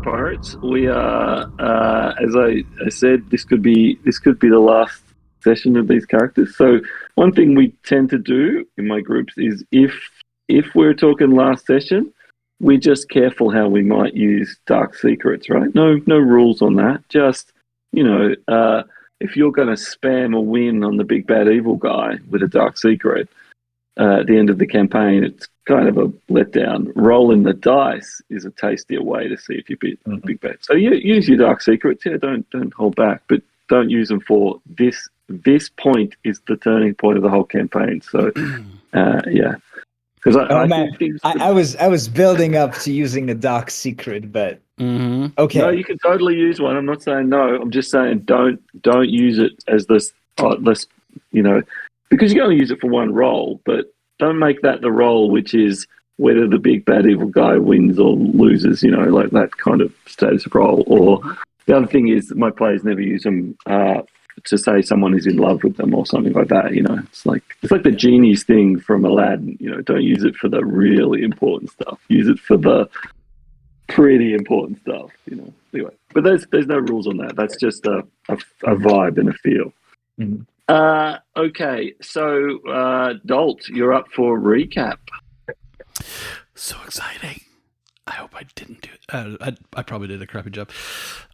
Skypirates. We are, as I said, this could be the last session of these characters. So one thing we tend to do in my groups is if we're talking last session, we're just careful how we might use dark secrets, right? No rules on that. Just if you're going to spam a win on the big bad evil guy with a dark secret at the end of the campaign, it's kind of a letdown. Rolling the dice is a tastier way to see if you beat the big bad. So use your dark secrets. Yeah, don't hold back, but don't use them for this. This point is the turning point of the whole campaign. So, yeah. Because I was building up to using a dark secret, but okay. No, you can totally use one. I'm not saying no. I'm just saying don't use it as this. Because you can only use it for one roll, but don't make that the roll, which is whether the big bad evil guy wins or loses. Like that kind of status roll. Or the other thing is my players never use them to say someone is in love with them or something like that. It's like the genie's thing from Aladdin. Don't use it for the really important stuff. Use it for the pretty important stuff. Anyway, but there's no rules on that. That's just a vibe and a feel. Mm-hmm. Okay, so Dolt, you're up for recap. So exciting. I hope I didn't do it. I probably did a crappy job.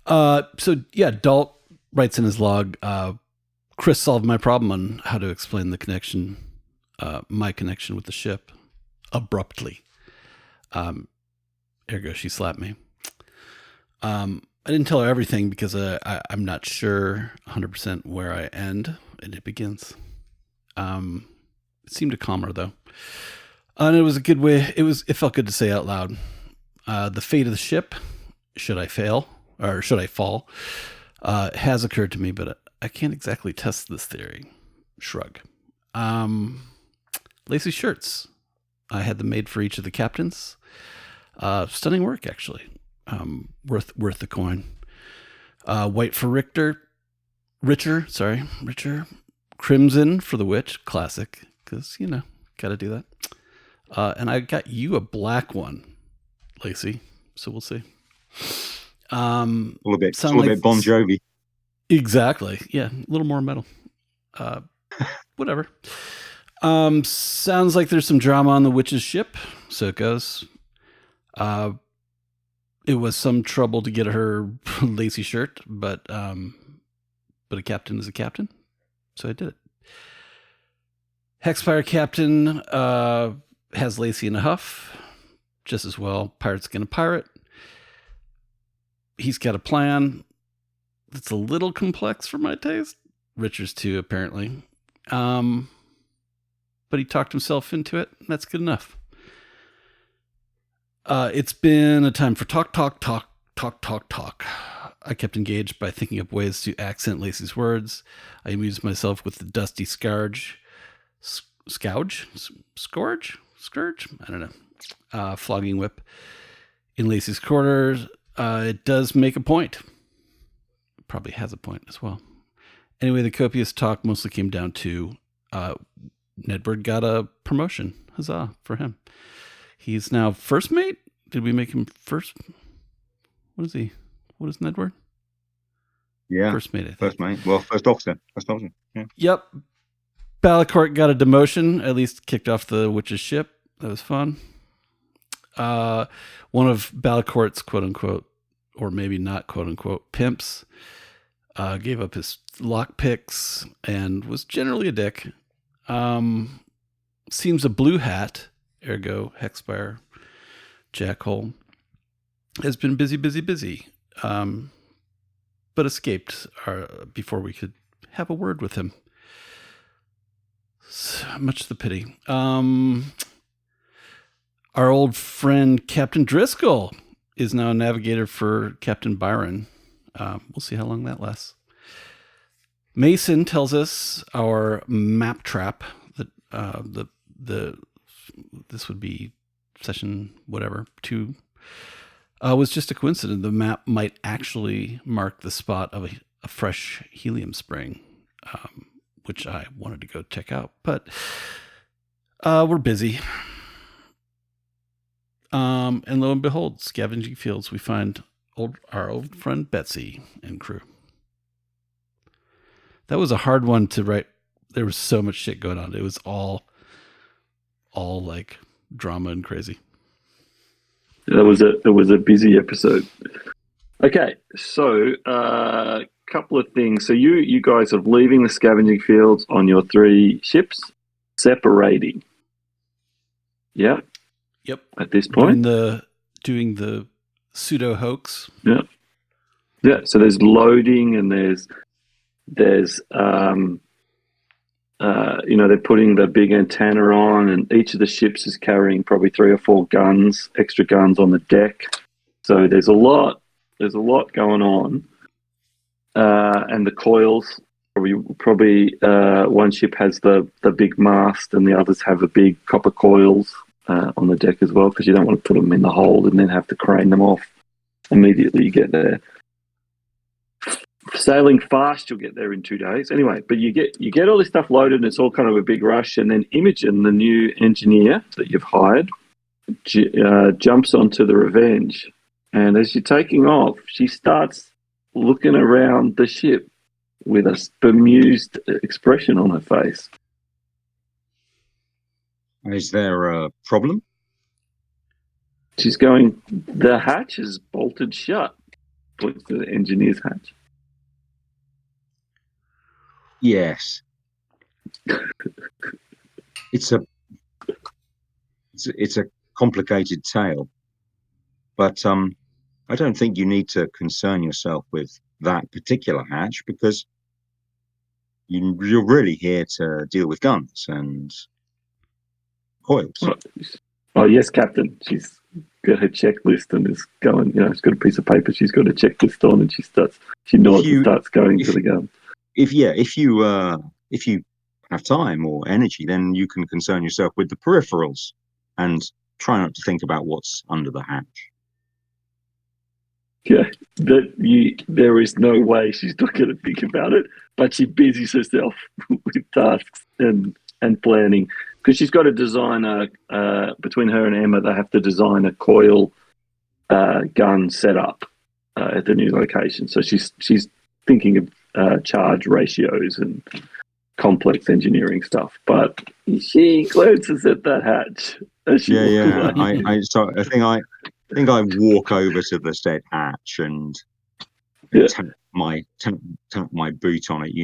So yeah, Dolt writes in his log, Chris solved my problem on how to explain the connection, my connection with the ship, abruptly. Ergo, she slapped me. I didn't tell her everything because I'm not sure 100% where I end and it begins. It seemed to calm her though. And it was a good way. It felt good to say out loud. The fate of the ship, should I fail or should I fall, has occurred to me, but I can't exactly test this theory. Shrug. Lacy shirts. I had them made for each of the captains. Stunning work, actually. Worth the coin. White for Richter. Richer. Crimson for the witch. Classic. Because, gotta do that. And I got you a black one, Lacey. So we'll see. A little bit Bon Jovi. Exactly. Yeah. A little more metal. Whatever. Sounds like there's some drama on the witch's ship. So it goes. It was some trouble to get her lacy shirt, but a captain is a captain. So I did it. Hexspire captain has Lacey in a huff. Just as well. Pirate's gonna pirate. He's got a plan that's a little complex for my taste. Richard's too, apparently. But he talked himself into it. And that's good enough. It's been a time for talk. I kept engaged by thinking up ways to accent Lacey's words. I amused myself with the dusty scourge? Scourge? I don't know. Flogging whip in Lacey's quarters. It does make a point. Probably has a point as well. Anyway, the copious talk mostly came down to Nedward got a promotion. Huzzah for him. He's now first mate. Did we make him first? What is he? What is Nedward? Yeah. First mate, I think. First mate. Well, first officer. Yeah. Yep. Balacourt got a demotion, at least kicked off the witch's ship. That was fun. One of Balacourt's quote unquote, or maybe not quote unquote, pimps, gave up his lockpicks and was generally a dick. Seems a blue hat, ergo Hexspire, Jackhole, has been busy, but escaped before we could have a word with him. Much the pity. Our old friend Captain Driscoll is now a navigator for Captain Byron. We'll see how long that lasts. Mason tells us our map trap that this would be session whatever 2 was just a coincidence. The map might actually mark the spot of a fresh helium spring, which I wanted to go check out, but we're busy. And lo and behold, scavenging fields, we find our old friend Betsy and crew. That was a hard one to write. There was so much shit going on. It was all like drama and crazy. It was a busy episode. Okay, so couple of things. So you guys are leaving the scavenging fields on your 3 ships, separating. Yeah. Yep. At this point, doing the pseudo hoax. Yeah. Yeah. So there's loading, and there's they're putting the big antenna on, and each of the ships is carrying probably 3 or 4 guns, extra guns on the deck. So there's a lot going on. And the coils, probably one ship has the big mast, and the others have the big copper coils on the deck as well, because you don't want to put them in the hold and then have to crane them off immediately you get there. Sailing fast, you'll get there in 2 days. Anyway, but you get all this stuff loaded, and it's all kind of a big rush. And then Imogen, the new engineer that you've hired, jumps onto the Revenge, and as you're taking off, she starts looking around the ship with a bemused expression on her face. Is there a problem? She's going, the hatch is bolted shut. Points to the engineer's hatch. Yes. It's a complicated tale, but I don't think you need to concern yourself with that particular hatch, because you're really here to deal with guns and coils. Oh yes, Captain. She's got her checklist and is going. She's got a piece of paper. She's got a checklist on, and she nods and starts going to the gun. If you have time or energy, then you can concern yourself with the peripherals and try not to think about what's under the hatch. Yeah, there is no way she's not going to think about it, but she busies herself with tasks and planning, because she's got to design between her and Emma, they have to design a coil gun setup at the new location. So she's thinking of charge ratios and complex engineering stuff. But she glances at that hatch. I think I walk over to the said hatch and tap my boot on it,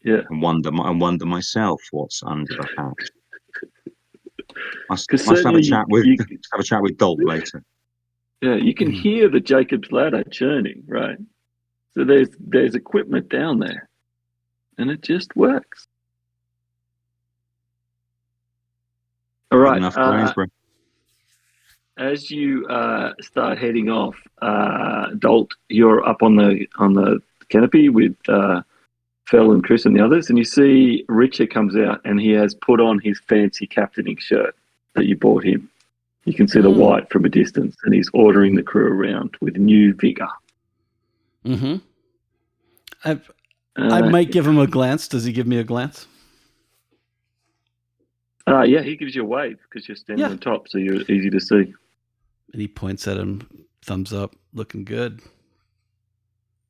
and wonder myself what's under the hatch. Must have a chat with Dolt later. Yeah, you can hear the Jacob's ladder churning, right? So there's equipment down there, and it just works. All right. Enough for Rainsborough. As you start heading off, Dolt, you're up on the canopy with Fel and Chris and the others, and you see Richard comes out, and he has put on his fancy captaining shirt that you bought him. You can see the white from a distance, and he's ordering the crew around with new vigor. Mm-hmm. I might give him a glance. Does he give me a glance? Yeah, he gives you a wave because you're standing on top, so you're easy to see. And he points at him, thumbs up, looking good.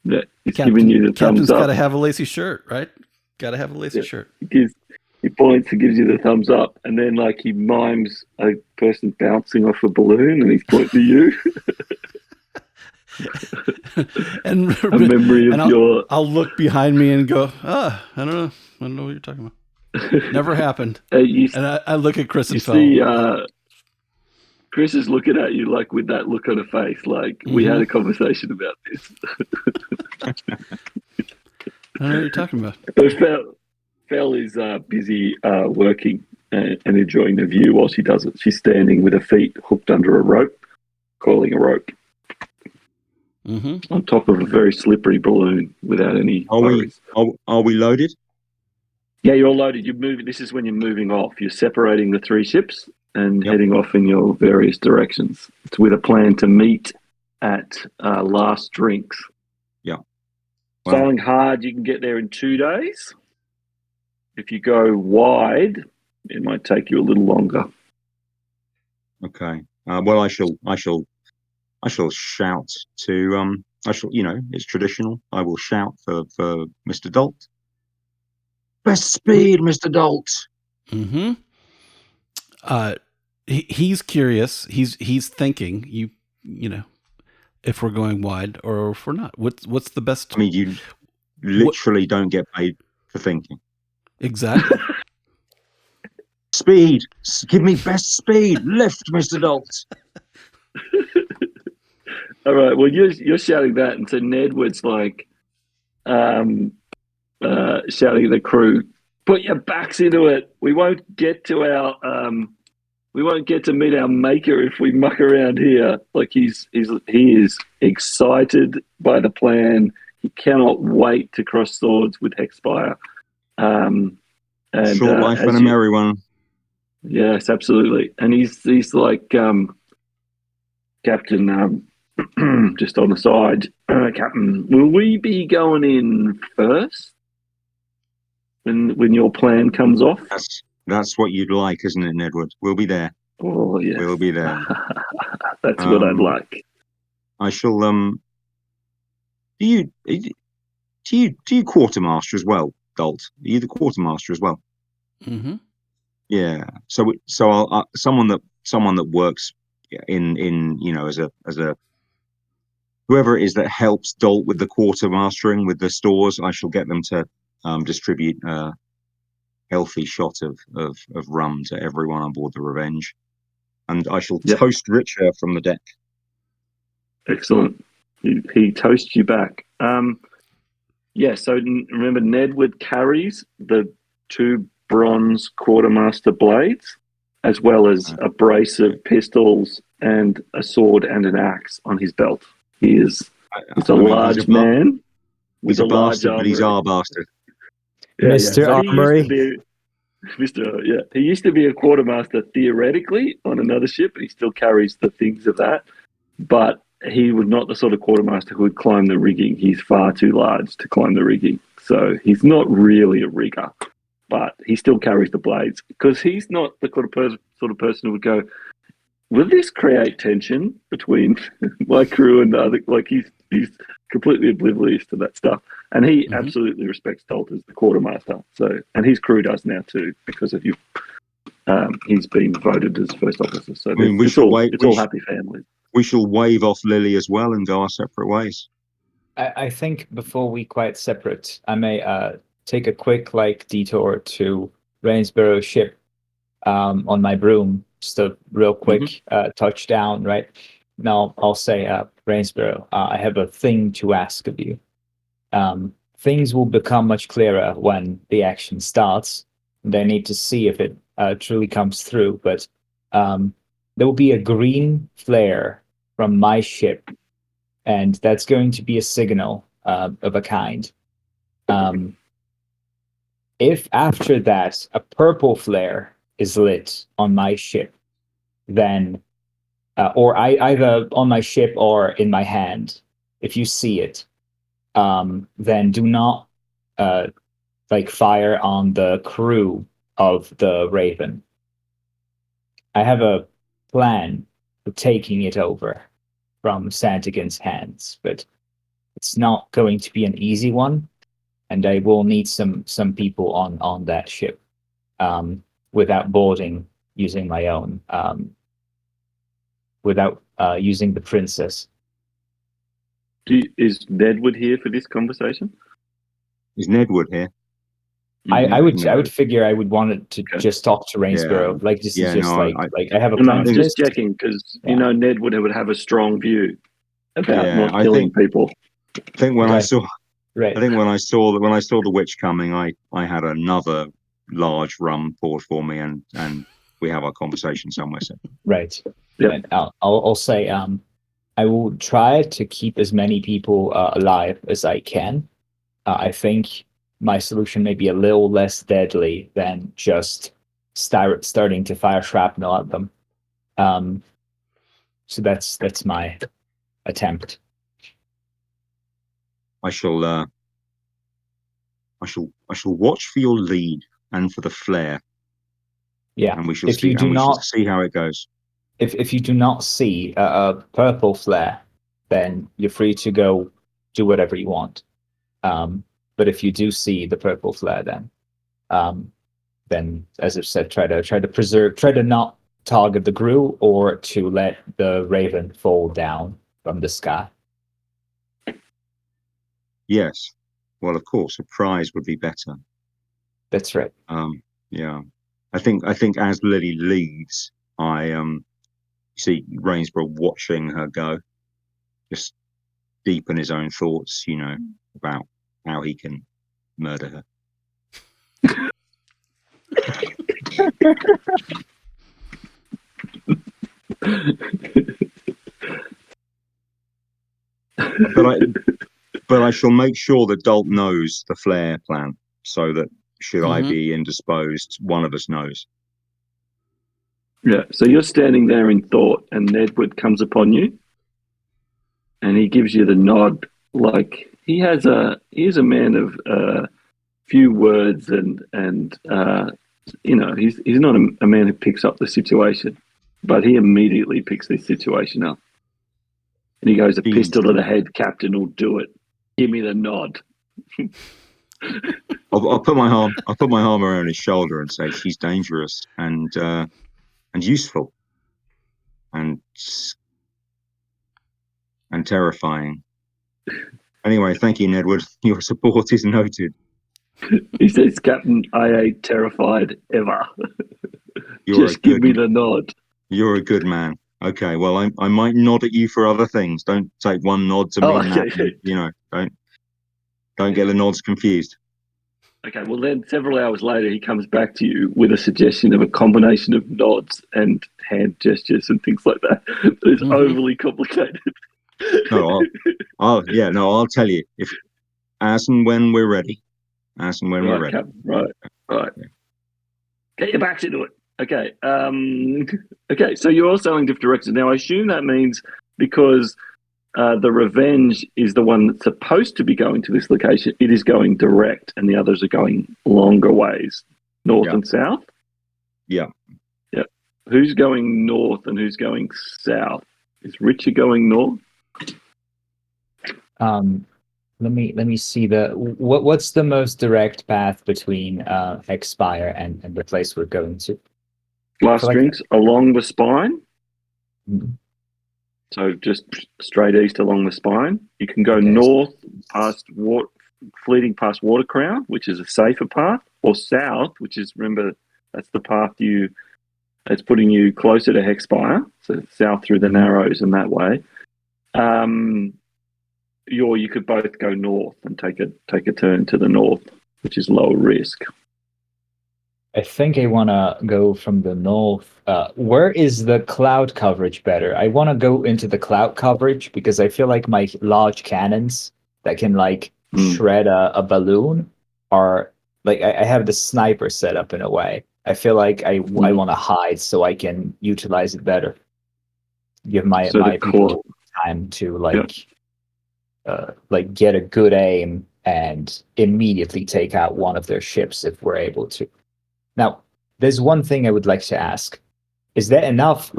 Yeah, he's giving you the thumbs Captain's up. got to have a lacy shirt, right? Got to have a lacy shirt. He points and gives you the thumbs up, and then he mimes a person bouncing off a balloon, and he's pointing to you. And a memory of I'll look behind me and go, I don't know what you're talking about. Never happened. I look at Chris and Fel. See, Chris is looking at you with that look on her face, we had a conversation about this. I don't know what you're talking about. Fel is busy working and enjoying the view while she does it. She's standing with her feet hooked under a rope, coiling a rope. On top of a very slippery balloon without any worries. Are we loaded? Yeah, you're all loaded. You're moving. This is when you're moving off. You're separating the 3 ships and heading off in your various directions. It's with a plan to meet at Last Drinks. Yeah. Sailing hard, you can get there in 2 days. If you go wide, it might take you a little longer. Okay. Well, I shall I shall shout to it's traditional. I will shout for Mr. Dolt. Best speed, Mr. Dolt. Mm-hmm. He's curious. He's thinking. You know, if we're going wide or if we're not. What's the best? I mean, you literally don't get paid for thinking. Exactly. Speed. Give me best speed. Lift, Mr. Dolt. All right. Well, you're shouting that, and so Nedwood's like, shouting at the crew, "Put your backs into it. We won't get to meet our maker if we muck around here." Like he is excited by the plan. He cannot wait to cross swords with Hexspire. And short life and a merry one. Yes, absolutely. And he's like, Captain, just on the side, Captain, will we be going in first when your plan comes off? That's what you'd like, isn't it, Nedwood? We'll be there. Oh, yes. We'll be there. That's what I'd like. I shall. Do you quartermaster as well, Dolt? Are you the quartermaster as well? Mm-hmm. Yeah. So I'll, someone that works in as a whoever it is that helps Dolt with the quartermastering with the stores. I shall get them to distribute a healthy shot of rum to everyone on board the Revenge, and I shall toast Richer from the deck. Excellent. He toasts you back. So remember, Nedwood carries the 2 bronze quartermaster blades, as well as a brace of pistols and a sword and an axe on his belt. He's a large man. He's a bastard, but he's our bastard. Yeah, Mr. Armory. He used to be a quartermaster theoretically on another ship, and he still carries the things of that. But he was not the sort of quartermaster who would climb the rigging. He's far too large to climb the rigging. So he's not really a rigger, but he still carries the blades because he's not the sort of person who would go, will this create tension between my crew and the other? Like he's completely oblivious to that stuff. And he absolutely respects Dolt as the quartermaster. So, and his crew does now too, because of you. He's been voted as first officer. So it's all happy families. We shall wave off Lily as well and go our separate ways. I think before we quite separate, I may take a quick detour to Rainsborough ship on my broom. Just a real quick touchdown, right? Now I'll say, Rainsborough, I have a thing to ask of you. Things will become much clearer when the action starts. And I need to see if it truly comes through, but there will be a green flare from my ship, and that's going to be a signal of a kind. If after that a purple flare is lit on my ship, then, or either on my ship or in my hand, if you see it, then do not fire on the crew of the Raven. I have a plan for taking it over from Santigan's hands, but it's not going to be an easy one, and I will need some people on that ship without boarding using my own, without using the Princess. Is Nedwood here for this conversation? Is Nedwood here? I would figure I would want it to just talk to Rainsborough. I have a plan. I'm just checking because Ned would have a strong view about not killing people. I think when I saw the witch coming, I had another large rum poured for me, and we have our conversation somewhere. So. Right. Yeah. I'll say I will try to keep as many people alive as I can. I think my solution may be a little less deadly than just starting to fire shrapnel at them. So that's my attempt. I shall watch for your lead and for the flare. Yeah, and we shall see how it goes. if you do not see a purple flare, then you're free to go do whatever you want. But if you do see the purple flare, then as I've said, try to not target the crew or to let the raven fall down from the sky. Yes. Well, of course, a prize would be better. That's right. Yeah. I think as Lily leaves, I see Rainsborough watching her go, just deep in his own thoughts, about how he can murder her. But I shall make sure that Dalt knows the flare plan, so that should I be indisposed, one of us knows. Yeah. So you're standing there in thought, and Edward comes upon you, and he gives you the nod. Like he is a man of few words, and he's not a man who picks up the situation, but he immediately picks this situation up, and he goes, "A pistol to the head, Captain, will do it. Give me the nod." I'll put my arm around his shoulder and say, "She's dangerous and useful and terrifying." Anyway, thank you, Edward. Your support is noted. He says, "Captain, I ain't terrified ever. Just give me the nod." You're a good man. Okay, well, I might nod at you for other things. Don't take one nod to mean that. Don't get the nods confused. Okay, well then several hours later he comes back to you with a suggestion of a combination of nods and hand gestures and things like that. It's overly complicated. No, I'll tell you if as and when we're ready. As and when we're ready. Right. Get your backs into it. Okay. Okay, so you're all selling different directions. Now I assume that means because the Revenge is the one that's supposed to be going to this location, it is going direct, and the others are going longer ways, north and south? Yeah. Yeah. Who's going north and who's going south? Is Richard going north? Let me see what's the most direct path between Hexspire and the place we're going to? Last drinks along the spine. Mm-hmm. So just straight east along the spine. You can go north past fleeting past Watercrown, which is a safer path, or south, which is, remember, that's the path it's putting you closer to Hexspire, so south through the Narrows and that way. You could both go north and take a turn to the north, which is lower risk. I think I want to go from the north. Where is the cloud coverage better? I want to go into the cloud coverage because I feel like my large cannons that can shred a balloon are like I have the sniper set up in a way. I feel like I want to hide so I can utilize it better. Give my people time to get a good aim and immediately take out one of their ships if we're able to. Now, there's one thing I would like to ask. Is there enough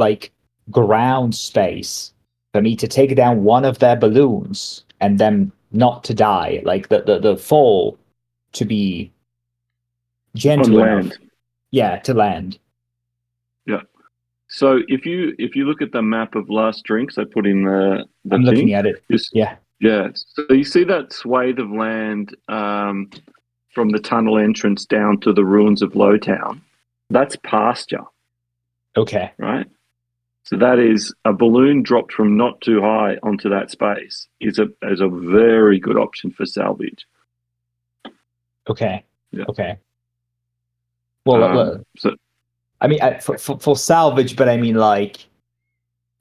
ground space for me to take down one of their balloons and them not to die? Like the fall to be gentle enough. Yeah, to land. Yeah. So if you look at the map of Last Drinks, I put in the I'm looking at it. Yeah. So you see that swathe of land from the tunnel entrance down to the ruins of Lowtown? That's pasture. Okay. Right? So that is a balloon dropped from not too high onto that space is a very good option for salvage. Okay. Yeah. Okay. Well, I mean, for salvage, but I mean,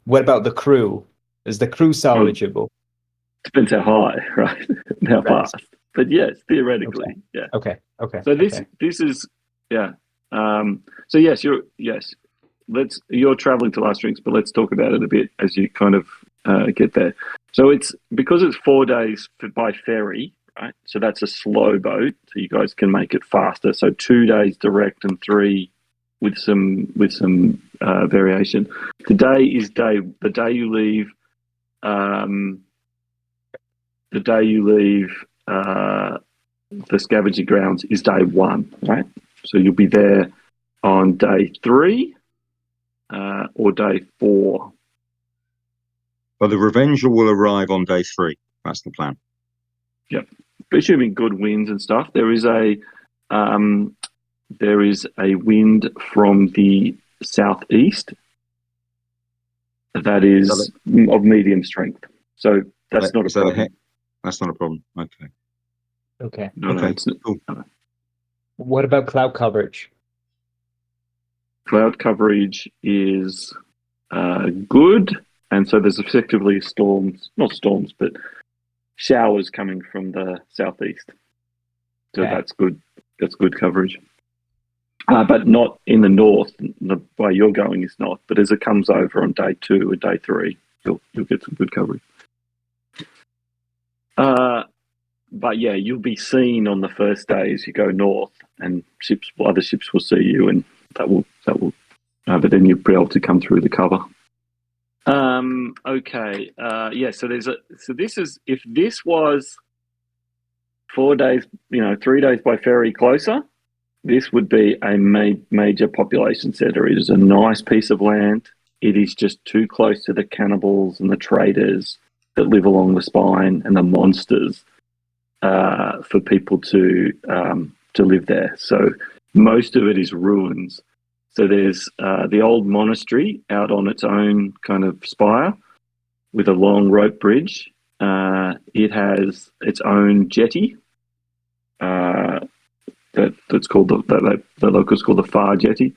what about the crew? Is the crew salvageable? Depends how high, right? How fast. But yes, theoretically, yeah. Okay. So this is So you're traveling to Last Drinks, but let's talk about it a bit as you kind of get there. So it's because it's 4 days by ferry, right? So that's a slow boat, so you guys can make it faster. So 2 days direct and 3 with some variation. Today is the day you leave. The day you leave the scavenging grounds is day 1, right? So you'll be there on day 3 or day 4. But the Revenger will arrive on day 3. That's the plan. Yep. Assuming good winds and stuff. There is a wind from the southeast that is of medium strength. So that's not a problem. That's not a problem. Okay. Okay. No, okay. It's not, cool. no. What about cloud coverage? Cloud coverage is good, and so there's effectively not storms, but showers coming from the southeast. So that's good. That's good coverage. But not in the north. The way you're going is not. But as it comes over on day 2 or day 3, you'll get some good coverage. But yeah, you'll be seen on the first day as you go north, and other ships will see you, and that will. But then you'll be able to come through the cover. Okay. Yeah. So this is, if this was 4 days, 3 days by ferry closer, this would be a major population center. It is a nice piece of land. It is just too close to the cannibals and the traders that live along the spine and the monsters for people to live there. So most of it is ruins. So there's the old monastery out on its own kind of spire with a long rope bridge. It has its own jetty. That's called the locals call the Far Jetty.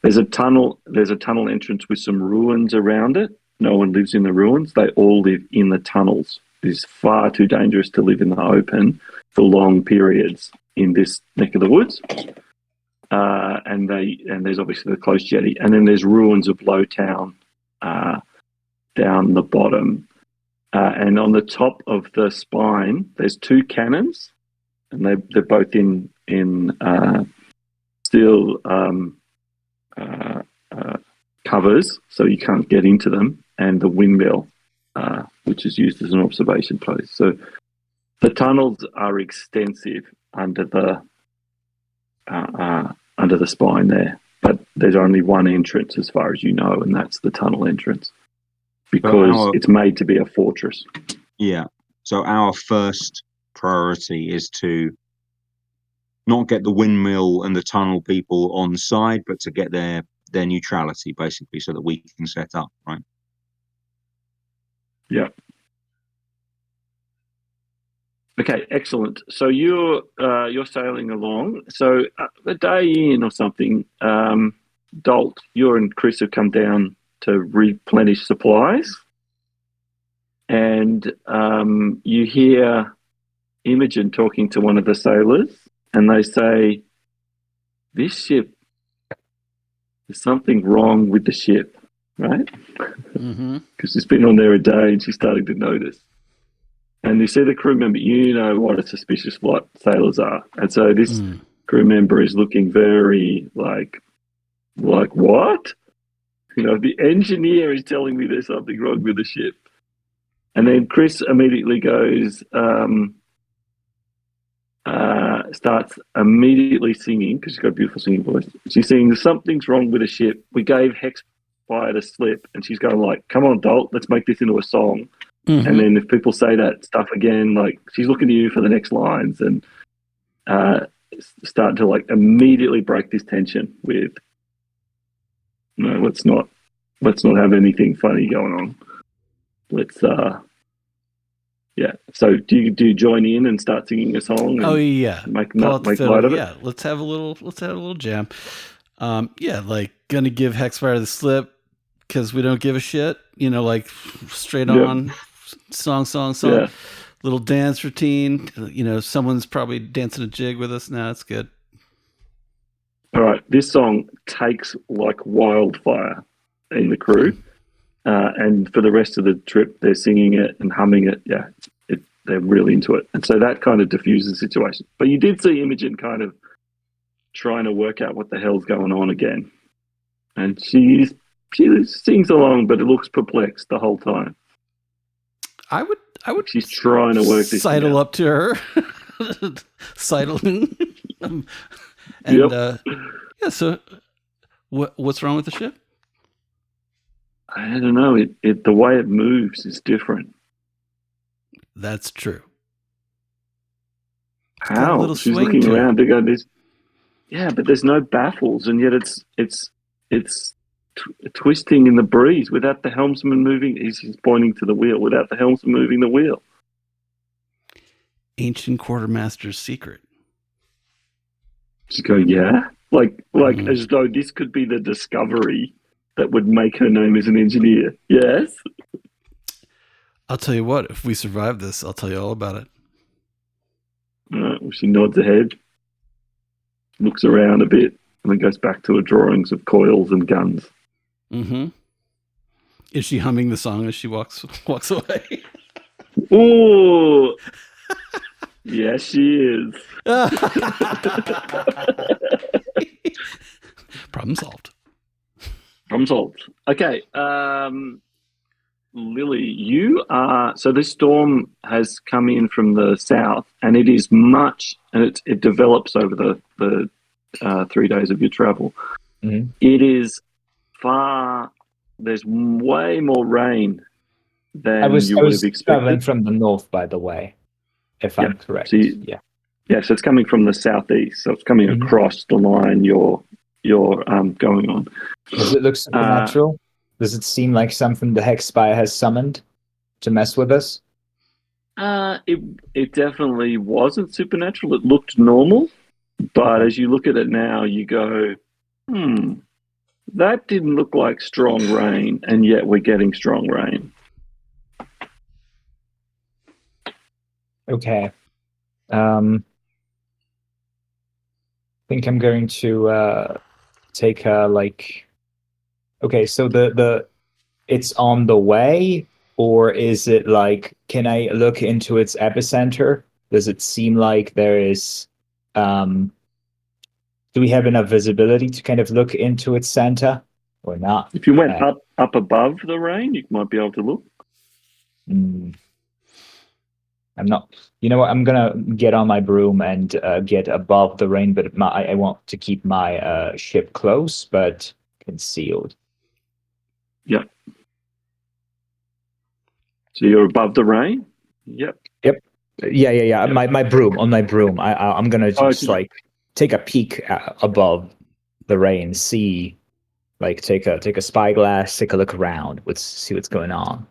There's a tunnel entrance with some ruins around it. No one lives in the ruins. They all live in the tunnels. It's far too dangerous to live in the open for long periods in this neck of the woods. And there's obviously the close jetty, and then there's ruins of Low Town down the bottom, and on the top of the spine there's 2 cannons, and they're both in steel covers, so you can't get into them, and the windmill, which is used as an observation post. So the tunnels are extensive under the spine there, but there's only one entrance as far as you know, and that's the tunnel entrance, because it's made to be a fortress. Yeah. So our first priority is to not get the windmill and the tunnel people on side, but to get their neutrality, basically, so that we can set up, right? Yeah. Okay, excellent. So you're sailing along. So a day in or something, Dolt, you and Chris have come down to replenish supplies, and you hear Imogen talking to one of the sailors, and they say, "This ship, there's something wrong with the ship," right? Because she's been on there a day and she's starting to notice. And you see the crew member, you know what a suspicious lot sailors are. And so this crew member is looking very like what? The engineer is telling me there's something wrong with the ship. And then Chris immediately goes, starts immediately singing, because she's got a beautiful singing voice. She's singing, "Something's wrong with the ship. We gave Hexspire the slip." And she's going like, "Come on, Dolt, let's make this into a song." And then if people say that stuff again, like, she's looking to you for the next lines, and start to like immediately break this tension with, "No, let's not have anything funny going on. Let's yeah." So do you join in and start singing a song? Oh yeah, make light of it. Yeah, let's have a little jam. Yeah, like gonna give Hexspire the slip because we don't give a shit. Like straight on. Song. Yeah. Little dance routine. Someone's probably dancing a jig with us now. It's good. All right, this song takes like wildfire in the crew, and for the rest of the trip, they're singing it and humming it. Yeah, they're really into it, and so that kind of diffuses the situation. But you did see Imogen kind of trying to work out what the hell's going on again. and she sings along, but it looks perplexed the whole time. I would. She's trying to work this sidle out. up to her, sidling, and Yep. yeah. So, what's wrong with the ship? I don't know. It the way it moves is different. That's true. got a How? little She's swing looking to it. around to go this. Yeah, but there's no baffles, and yet it's twisting in the breeze without the helmsman moving. He's pointing to the wheel without the helmsman moving the wheel. Ancient quartermaster's secret. Just go, yeah, like as though this could be the discovery that would make her name as an engineer. Yes. I'll tell you what. If we survive this, I'll tell you all about it. Well, she nods ahead, looks around a bit, and then goes back to her drawings of coils and guns. Mm-hmm. Is she humming the song as she walks away? Ooh. Yes, she is. Problem solved. Problem solved. Okay. Lily, you are. So this storm has come in from the south, and it is much, and it develops over the 3 days of your travel. Mm-hmm. It is far. There's way more rain than I was you would have traveling expected. from the north, by the way, if I'm correct. So yeah. So it's coming from the southeast. So it's coming Mhm. across the line you're going on. Does it look supernatural? Does it seem like something the Hexspire has summoned to mess with us? It definitely wasn't supernatural. It looked normal, but as you look at it now, you go, that didn't look like strong rain, and yet we're getting strong rain. Okay. I think I'm going to take a Okay, so the it's on the way, or is it like? Can I look into its epicenter? Does it seem like there is? Do we have enough visibility to kind of look into its center, or not? If you went up above the rain, you might be able to look. I'm not. You know what? I'm gonna get on my broom and get above the rain, but I want to keep my ship close but concealed. Yeah. So you're above the rain? Yep. Yeah. My broom, on my broom. I'm gonna just take a peek above the rain, see, take a spyglass, take a look around, see what's going on.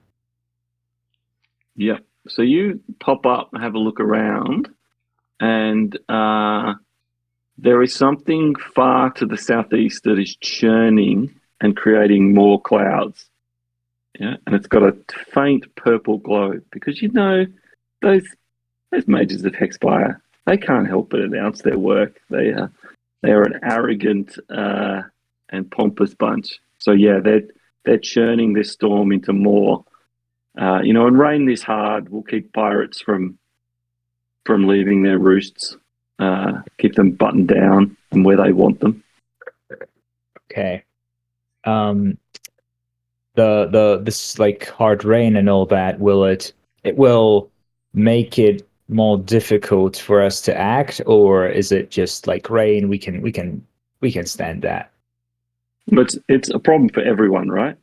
Yep. So you pop up and have a look around, and there is something far to the southeast that is churning and creating more clouds. Yeah, and it's got a faint purple glow because those mages of Hexspire, they can't help but announce their work. They are an arrogant and pompous bunch. So yeah, they're churning this storm into more. And rain this hard will keep pirates from leaving their roosts, keep them buttoned down and where they want them. Okay. This hard rain and all that, it will make it more difficult for us to act, or is it just like rain? We can stand that. But it's a problem for everyone, right?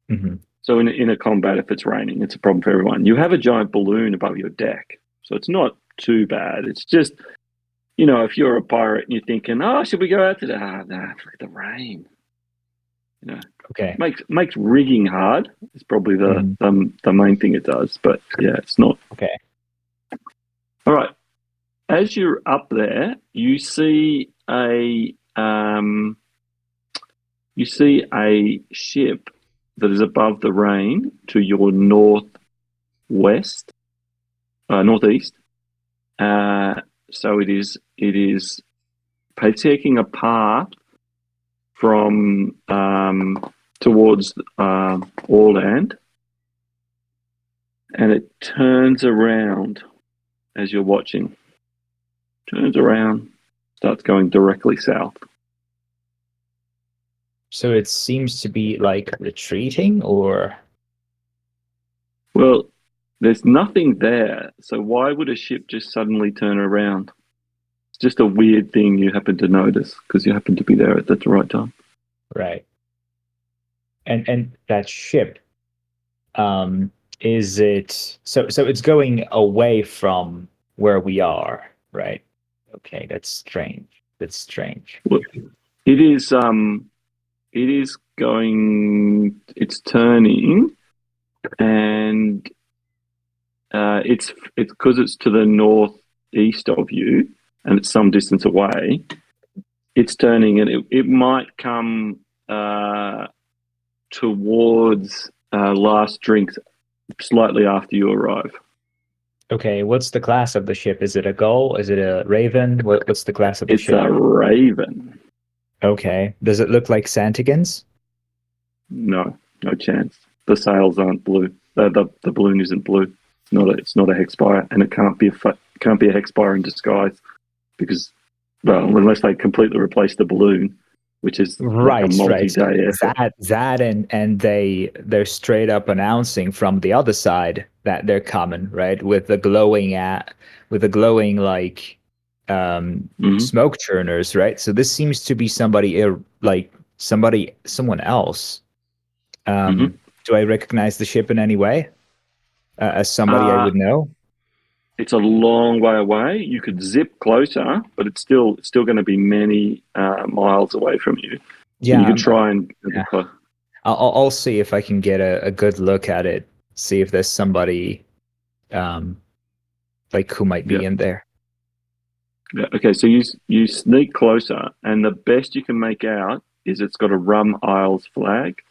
Mm-hmm. So in a combat, if it's raining, it's a problem for everyone. You have a giant balloon above your deck, so it's not too bad. It's just, if you're a pirate and you're thinking, should we go out today? Nah, look at the rain. Okay. Makes rigging hard. It's probably the main thing it does. But yeah, it's not. Okay. All right. As you're up there, you see a ship that is above the rain to your northeast. So it is taking a path from towards Orland, and it turns around as you're watching. Turns around, starts going directly south. So it seems to be like retreating, or Well, there's nothing there, so why would a ship just suddenly turn around? It's just a weird thing you happen to notice because you happen to be there at the right time. right? And that ship, is it so it's going away from where we are, right? Okay, that's strange. That's strange. Well, it is going. It's turning, and it's because it's to the northeast of you, and it's some distance away. It's turning, and it might come towards last drinks slightly after you arrive. Okay, what's the class of the ship? Is it a gull? Is it a raven? What's the class of the It's ship? a raven. Okay. Does it look like Santigans? No, no chance. The sails aren't blue. The balloon isn't blue. It's not a Hexspire, and it can't be a Hexspire in disguise because, well, unless they completely replace the balloon, which is like a multi-day effort. That and they're straight up announcing from the other side that they're coming, right? With the glowing like smoke churners, right? So this seems to be someone else. Do I recognize the ship in any way? As somebody I would know? It's a long way away. You could zip closer, but it's still going to be many miles away from you. Yeah, you can try and. Yeah. I'll see if I can get a good look at it. See if there's somebody, like who might be in there. Yeah. Okay, so you sneak closer, and the best you can make out is it's got a Rum Isles flag.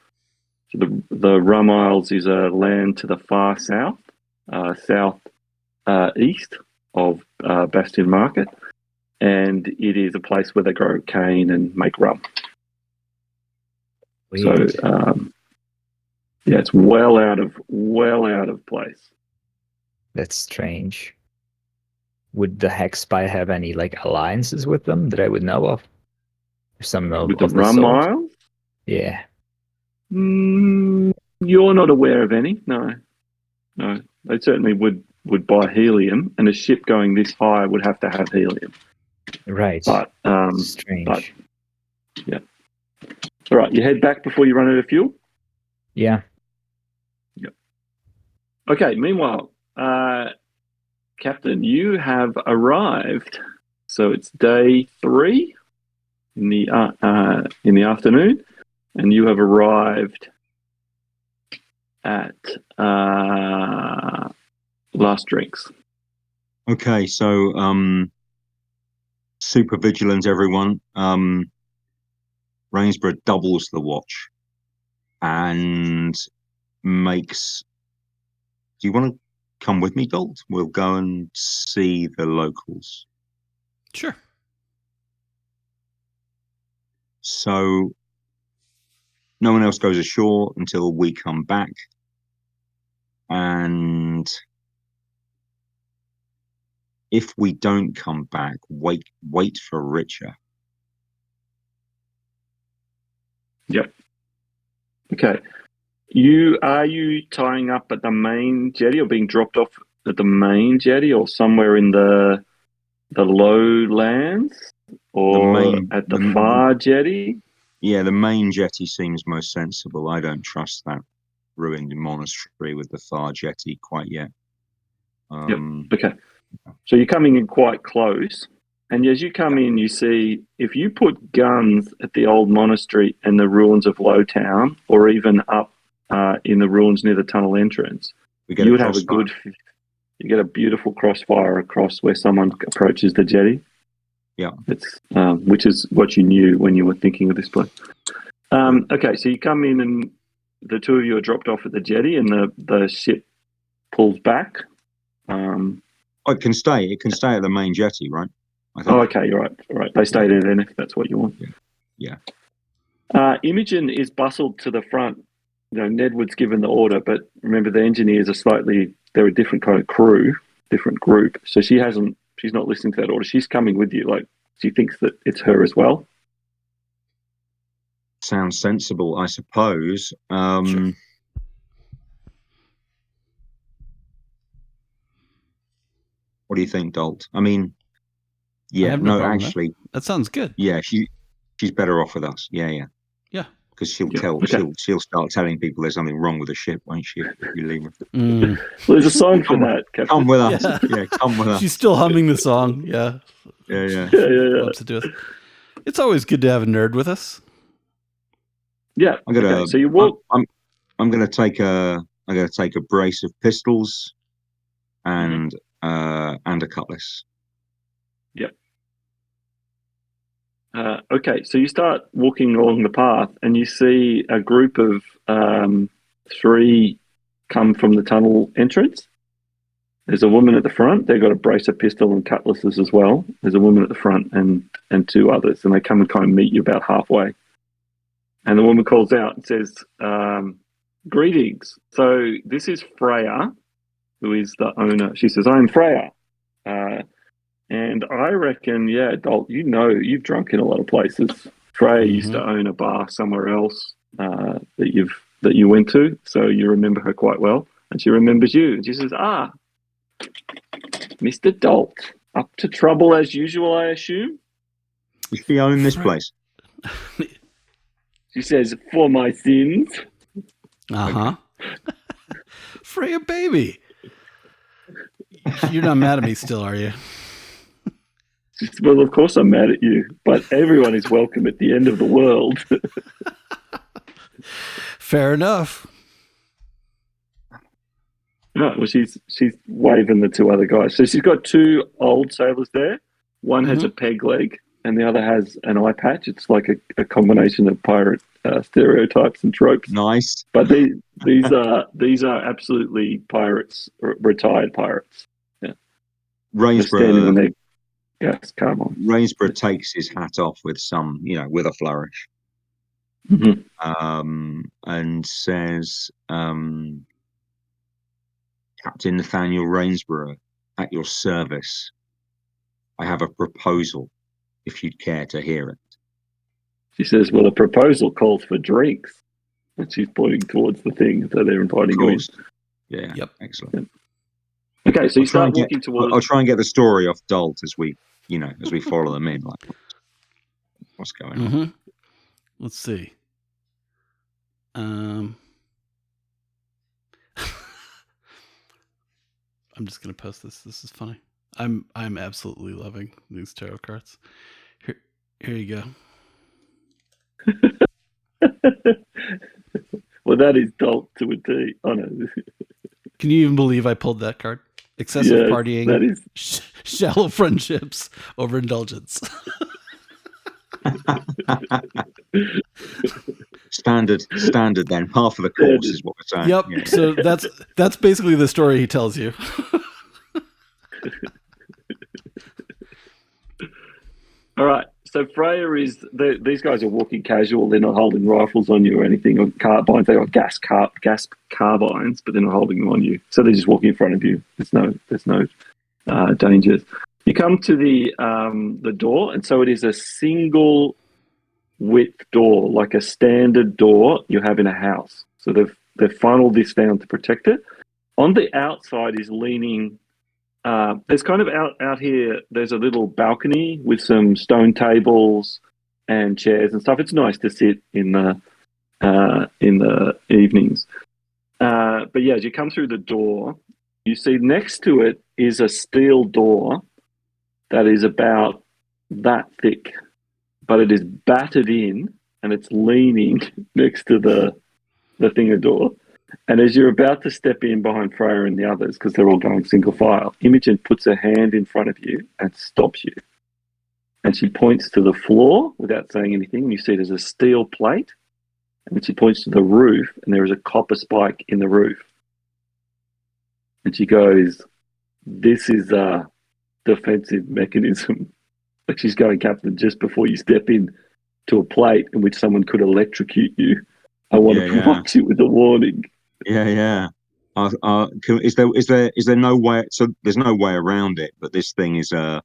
So the Rum Isles is a land to the far south, east of Bastion Market, and it is a place where they grow cane and make rum. Weird. So, it's well out of place. That's strange. Would the Hexspire have any like alliances with them that I would know of? Some with the Rum Isles? Yeah. You're not aware of any. No. They certainly would buy helium, and a ship going this high would have to have helium. Right. But strange. But yeah. All right, you head back before you run out of fuel? Yeah. Yep. Okay, meanwhile, Captain, you have arrived. So it's day 3 in the afternoon, and you have arrived at last drinks. Okay, so super vigilance, everyone. Rainsborough doubles the watch and makes. Do you want to come with me, Dolt? We'll go and see the locals. Sure. So no one else goes ashore until we come back. And if we don't come back, wait for Richer. Yep. Okay. Are you tying up at the main jetty or being dropped off at the main jetty or somewhere in the lowlands or at the far jetty? Yeah, the main jetty seems most sensible. I don't trust that ruined monastery with the far jetty quite yet. Yep. Okay. So you're coming in quite close. And as you come in, you see if you put guns at the old monastery and the ruins of Lowtown, or even up in the ruins near the tunnel entrance, you would have you get a beautiful crossfire across where someone approaches the jetty. Yeah. It's which is what you knew when you were thinking of this place. Okay, so you come in and the two of you are dropped off at the jetty, and the ship pulls back. It can stay. It can stay at the main jetty, right? Oh, okay, you're right. All right, they stay there then if that's what you want. Yeah. Imogen is bustled to the front. You know, Nedwood's given the order, but remember the engineers they're a different kind of crew, different group. So she's not listening to that order. She's coming with you. Like, she thinks that it's her as well. Sounds sensible, I suppose. Sure. What do you think, Dolt? I mean, I yeah, have no no, problem with actually, that sounds good. yeah, she's better off with us. Yeah, Yeah. because she'll Yeah, okay. she'll start telling people there's something wrong with the ship, won't she? If you leave her. Mm. Well, there's a song for that, Captain. Come with us. Yeah. Yeah, come with us. She's still humming the song. Yeah. Yeah. Yeah. Loves to do it. It's always good to have a nerd with us. Yeah. I'm gonna. Okay, so you walk. I'm gonna take a brace of pistols and a cutlass. Yep. Okay, so you start walking along the path, and you see a group of 3 come from the tunnel entrance. There's a woman at the front. They've got a brace of pistol and cutlasses as well. There's a woman at the front and 2 others, and they come and kind of meet you about halfway. And the woman calls out and says, "Greetings. So this is Freya, who is the owner." She says, "I'm Freya. And I reckon, yeah, Dolt, you've drunk in a lot of places. Freya used to own a bar somewhere else that you went to, so you remember her quite well, and she remembers you." And she says, Mr. Dolt, up to trouble as usual, I assume?" Does she own this place? She says, "For my sins." Uh-huh. Freya, baby. You're not mad at me still, are you? She says, "Well, of course I'm mad at you, but everyone is welcome at the end of the world." Fair enough. No, well, she's waving the 2 other guys. So she's got 2 old sailors there. One has a peg leg, and the other has an eye patch. It's like a combination of pirate stereotypes and tropes. Nice. But these are absolutely pirates, retired pirates. Yeah, they're standing on Rainsborough. their gas car on. Rainsborough takes his hat off with some, with a flourish, and says, "Captain Nathaniel Rainsborough, at your service. I have a proposal, if you'd care to hear it." She says, "Well, a proposal calls for drinks." And she's pointing towards the thing, so they're inviting you in. Yeah. Yep. Excellent. Okay, so you start walking towards. I'll try and get the story off Dolt as we follow them in. Like, what's going on? Let's see. I'm just gonna post this. This is funny. I'm absolutely loving these tarot cards. Here you go. Well, that is Dolt to a T. Oh no. Can you even believe I pulled that card? Excessive partying, that is shallow friendships, overindulgence. Standard then. Half of the course is what we're saying. Yep. Yeah. So that's basically the story he tells you. All right. So Freya these guys are walking casual. They're not holding rifles on you or anything, or carbines. They got gas carbines, but they're not holding them on you. So they're just walking in front of you. There's no dangers. You come to the door, and so it is a single width door, like a standard door you have in a house. So they've funneled this down to protect it. On the outside is leaning. There's kind of out here. There's a little balcony with some stone tables and chairs and stuff. It's nice to sit in the evenings. But yeah, as you come through the door, you see next to it is a steel door that is about that thick, but it is battered in and it's leaning next to the thinger door. And as you're about to step in behind Freya and the others, because they're all going single file, Imogen puts her hand in front of you and stops you. And she points to the floor without saying anything. You see there's a steel plate. And then she points to the roof, and there is a copper spike in the roof. And she goes, "This is a defensive mechanism." Like she's going, "Captain, just before you step in to a plate in which someone could electrocute you, I want to provide you with a warning." Yeah. Is there no way? So there's no way around it. But this thing is a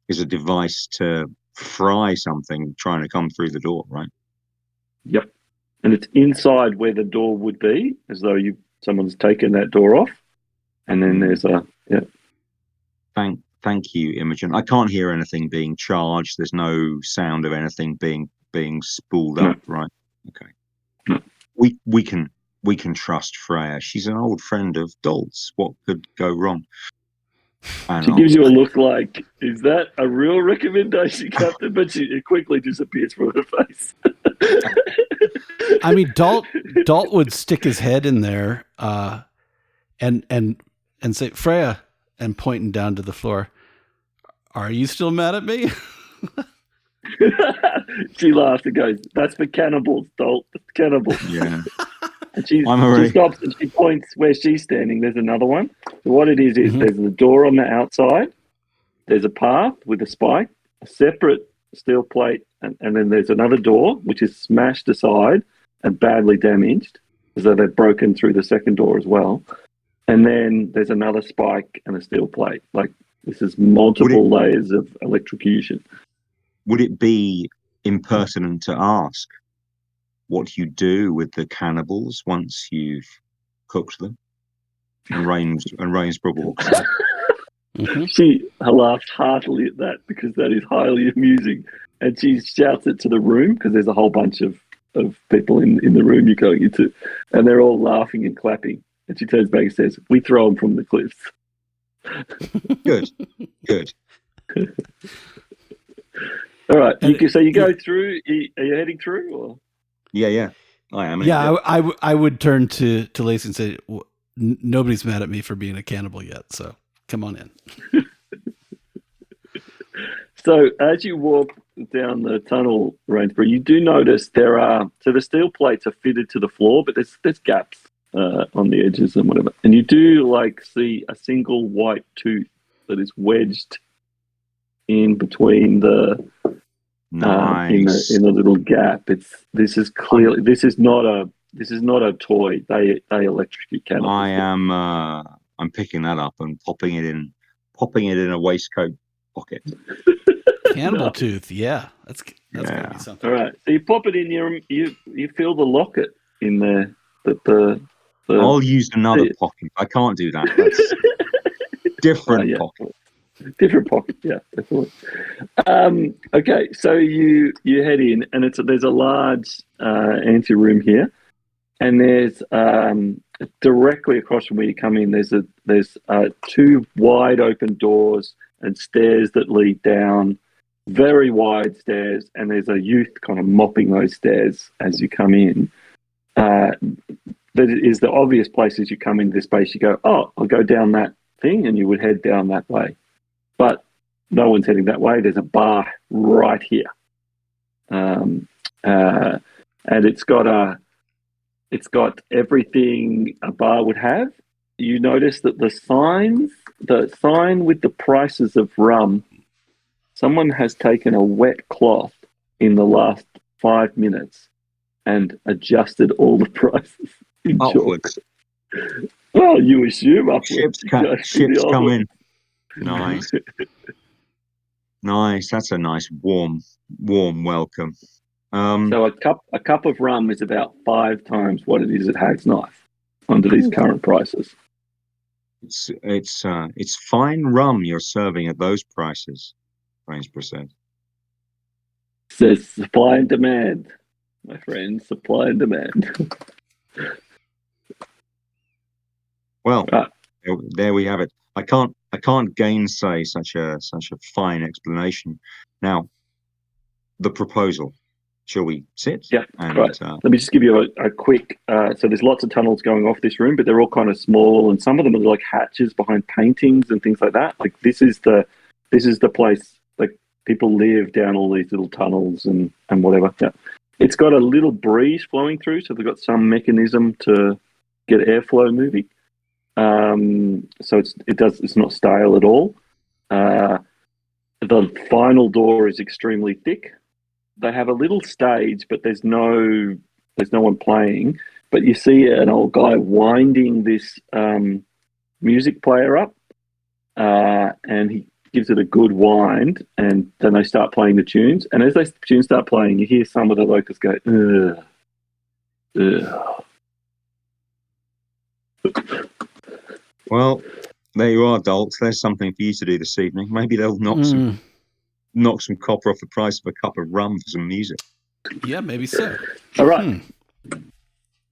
device to fry something trying to come through the door, right? Yep. And it's inside where the door would be, as though someone's taken that door off. And then there's Thank you, Imogen. I can't hear anything being charged. There's no sound of anything being spooled up, right? Okay. No. We can trust Freya. She's an old friend of Dolt's. What could go wrong? She gives you a look like, is that a real recommendation, Captain? But it quickly disappears from her face. I mean, Dalt would stick his head in there and say, Freya, and pointing down to the floor, are you still mad at me? She laughs and goes, that's for cannibals, Dalt. It's cannibals. Yeah. And she stops and she points where she's standing. There's another one. So what it is there's a door on the outside. There's a path with a spike, a separate steel plate, and then there's another door which is smashed aside and badly damaged, as though they've broken through the second door as well. And then there's another spike and a steel plate. Like, this is multiple layers of electrocution. Would it be impertinent to ask what you do with the cannibals once you've cooked them? And Rainsborough walks in. She laughs heartily at that because that is highly amusing. And she shouts it to the room because there's a whole bunch of people in the room you're going into. And they're all laughing and clapping. And she turns back and says, we throw them from the cliffs. Good. All right. So you go through. Are you heading through? Or? Yeah. I am. Yeah, I would turn to Lacey and say, nobody's mad at me for being a cannibal yet, so come on in. So as you walk down the tunnel, Rainsborough, you do notice the steel plates are fitted to the floor, but there's gaps on the edges and whatever. And you do see a single white tooth that is wedged in between the nice. in a little gap. This is not a toy. They electrocute cannibals. I'm picking that up and popping it in a waistcoat pocket. Cannibal tooth, yeah. That's gonna be something. All right. So you pop it in you feel the locket in there that I'll use another pocket. I can't do that. That's different pocket. Different pocket, yeah, definitely. Okay, so you head in, and there's a large ante room here, and there's directly across from where you come in. There's two wide open doors and stairs that lead down, very wide stairs, and there's a youth kind of mopping those stairs as you come in. That is the obvious place as you come into this space. You go, oh, I'll go down that thing, and you would head down that way. But no one's heading that way. There's a bar right here, and it's got everything a bar would have. You notice that the sign with the prices of rum, someone has taken a wet cloth in the last 5 minutes and adjusted all the prices. Upwards. Well, you assume upwards. Ships come in. Nice. Nice. That's a nice warm welcome. So a cup of rum is about 5 times what it is at Hag's Knife under these current prices. It's fine rum you're serving at those prices, Rainsborough said. Says supply and demand, my friend. Supply and demand. Well, there we have it. I can't gainsay such a fine explanation. Now, the proposal. Shall we sit? Yeah, right. Let me just give you a quick. So there's lots of tunnels going off this room, but they're all kind of small, and some of them are like hatches behind paintings and things like that. Like this is the place. Like people live down all these little tunnels and whatever. Yeah. It's got a little breeze flowing through, so they've got some mechanism to get airflow moving. So it's not stale at all. The final door is extremely thick. They have a little stage, but there's no one playing. But you see an old guy winding this music player up, and he gives it a good wind, and then they start playing the tunes. And as the tunes start playing, you hear some of the locals go, ugh, Ugh. Well, there you are, Dalt. There's something for you to do this evening. Maybe they'll knock some copper off the price of a cup of rum for some music. Yeah, maybe so. All right.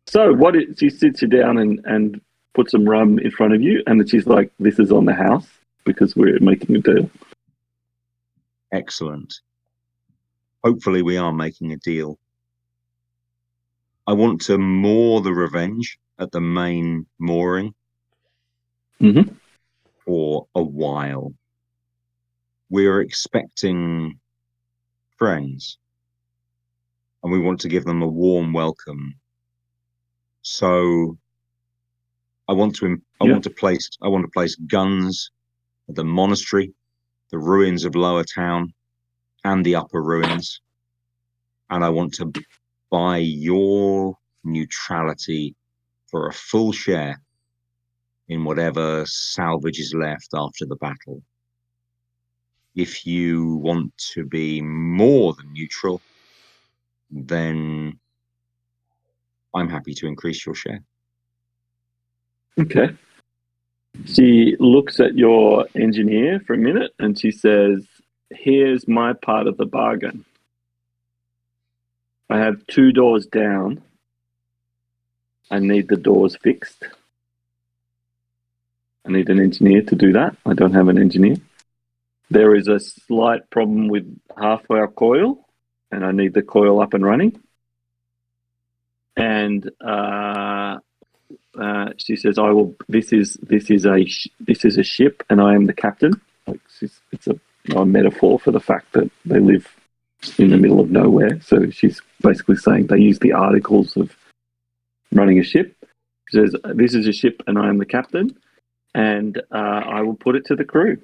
So she sits you down and puts some rum in front of you, and she's like, "This is on the house because we're making a deal." Excellent. Hopefully we are making a deal. I want to moor the Revenge at the main mooring for a while. We're expecting friends, and we want to give them a warm welcome. So I want to place guns at the monastery, the ruins of Lower Town, and the upper ruins. And I want to buy your neutrality for a full share in whatever salvage is left after the battle. If you want to be more than neutral, then I'm happy to increase your share. Okay. She looks at your engineer for a minute and she says, "Here's my part of the bargain. I have 2 doors down. I need the doors fixed. I need an engineer to do that. I don't have an engineer. There is a slight problem with half our coil, and I need the coil up and running." And she says, "I will. This is a ship, and I am the captain." Like it's a metaphor for the fact that they live in the middle of nowhere. So she's basically saying they use the articles of running a ship. She says, "This is a ship, and I am the captain, and I will put it to the crew."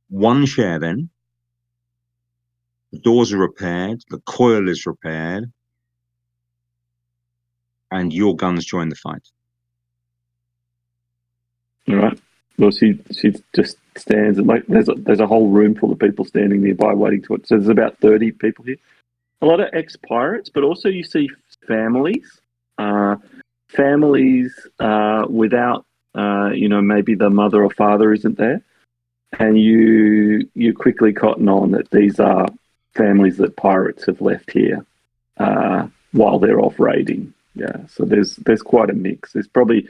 One share, then. The doors are repaired, the coil is repaired, and your guns join the fight. All right. Well, she just stands and like there's a whole room full of people standing nearby waiting to it. So there's about 30 people here. A lot of ex-pirates, but also you see families, without maybe the mother or father isn't there, and you quickly cotton on that these are families that pirates have left here while they're off raiding. Yeah, so there's quite a mix. There's probably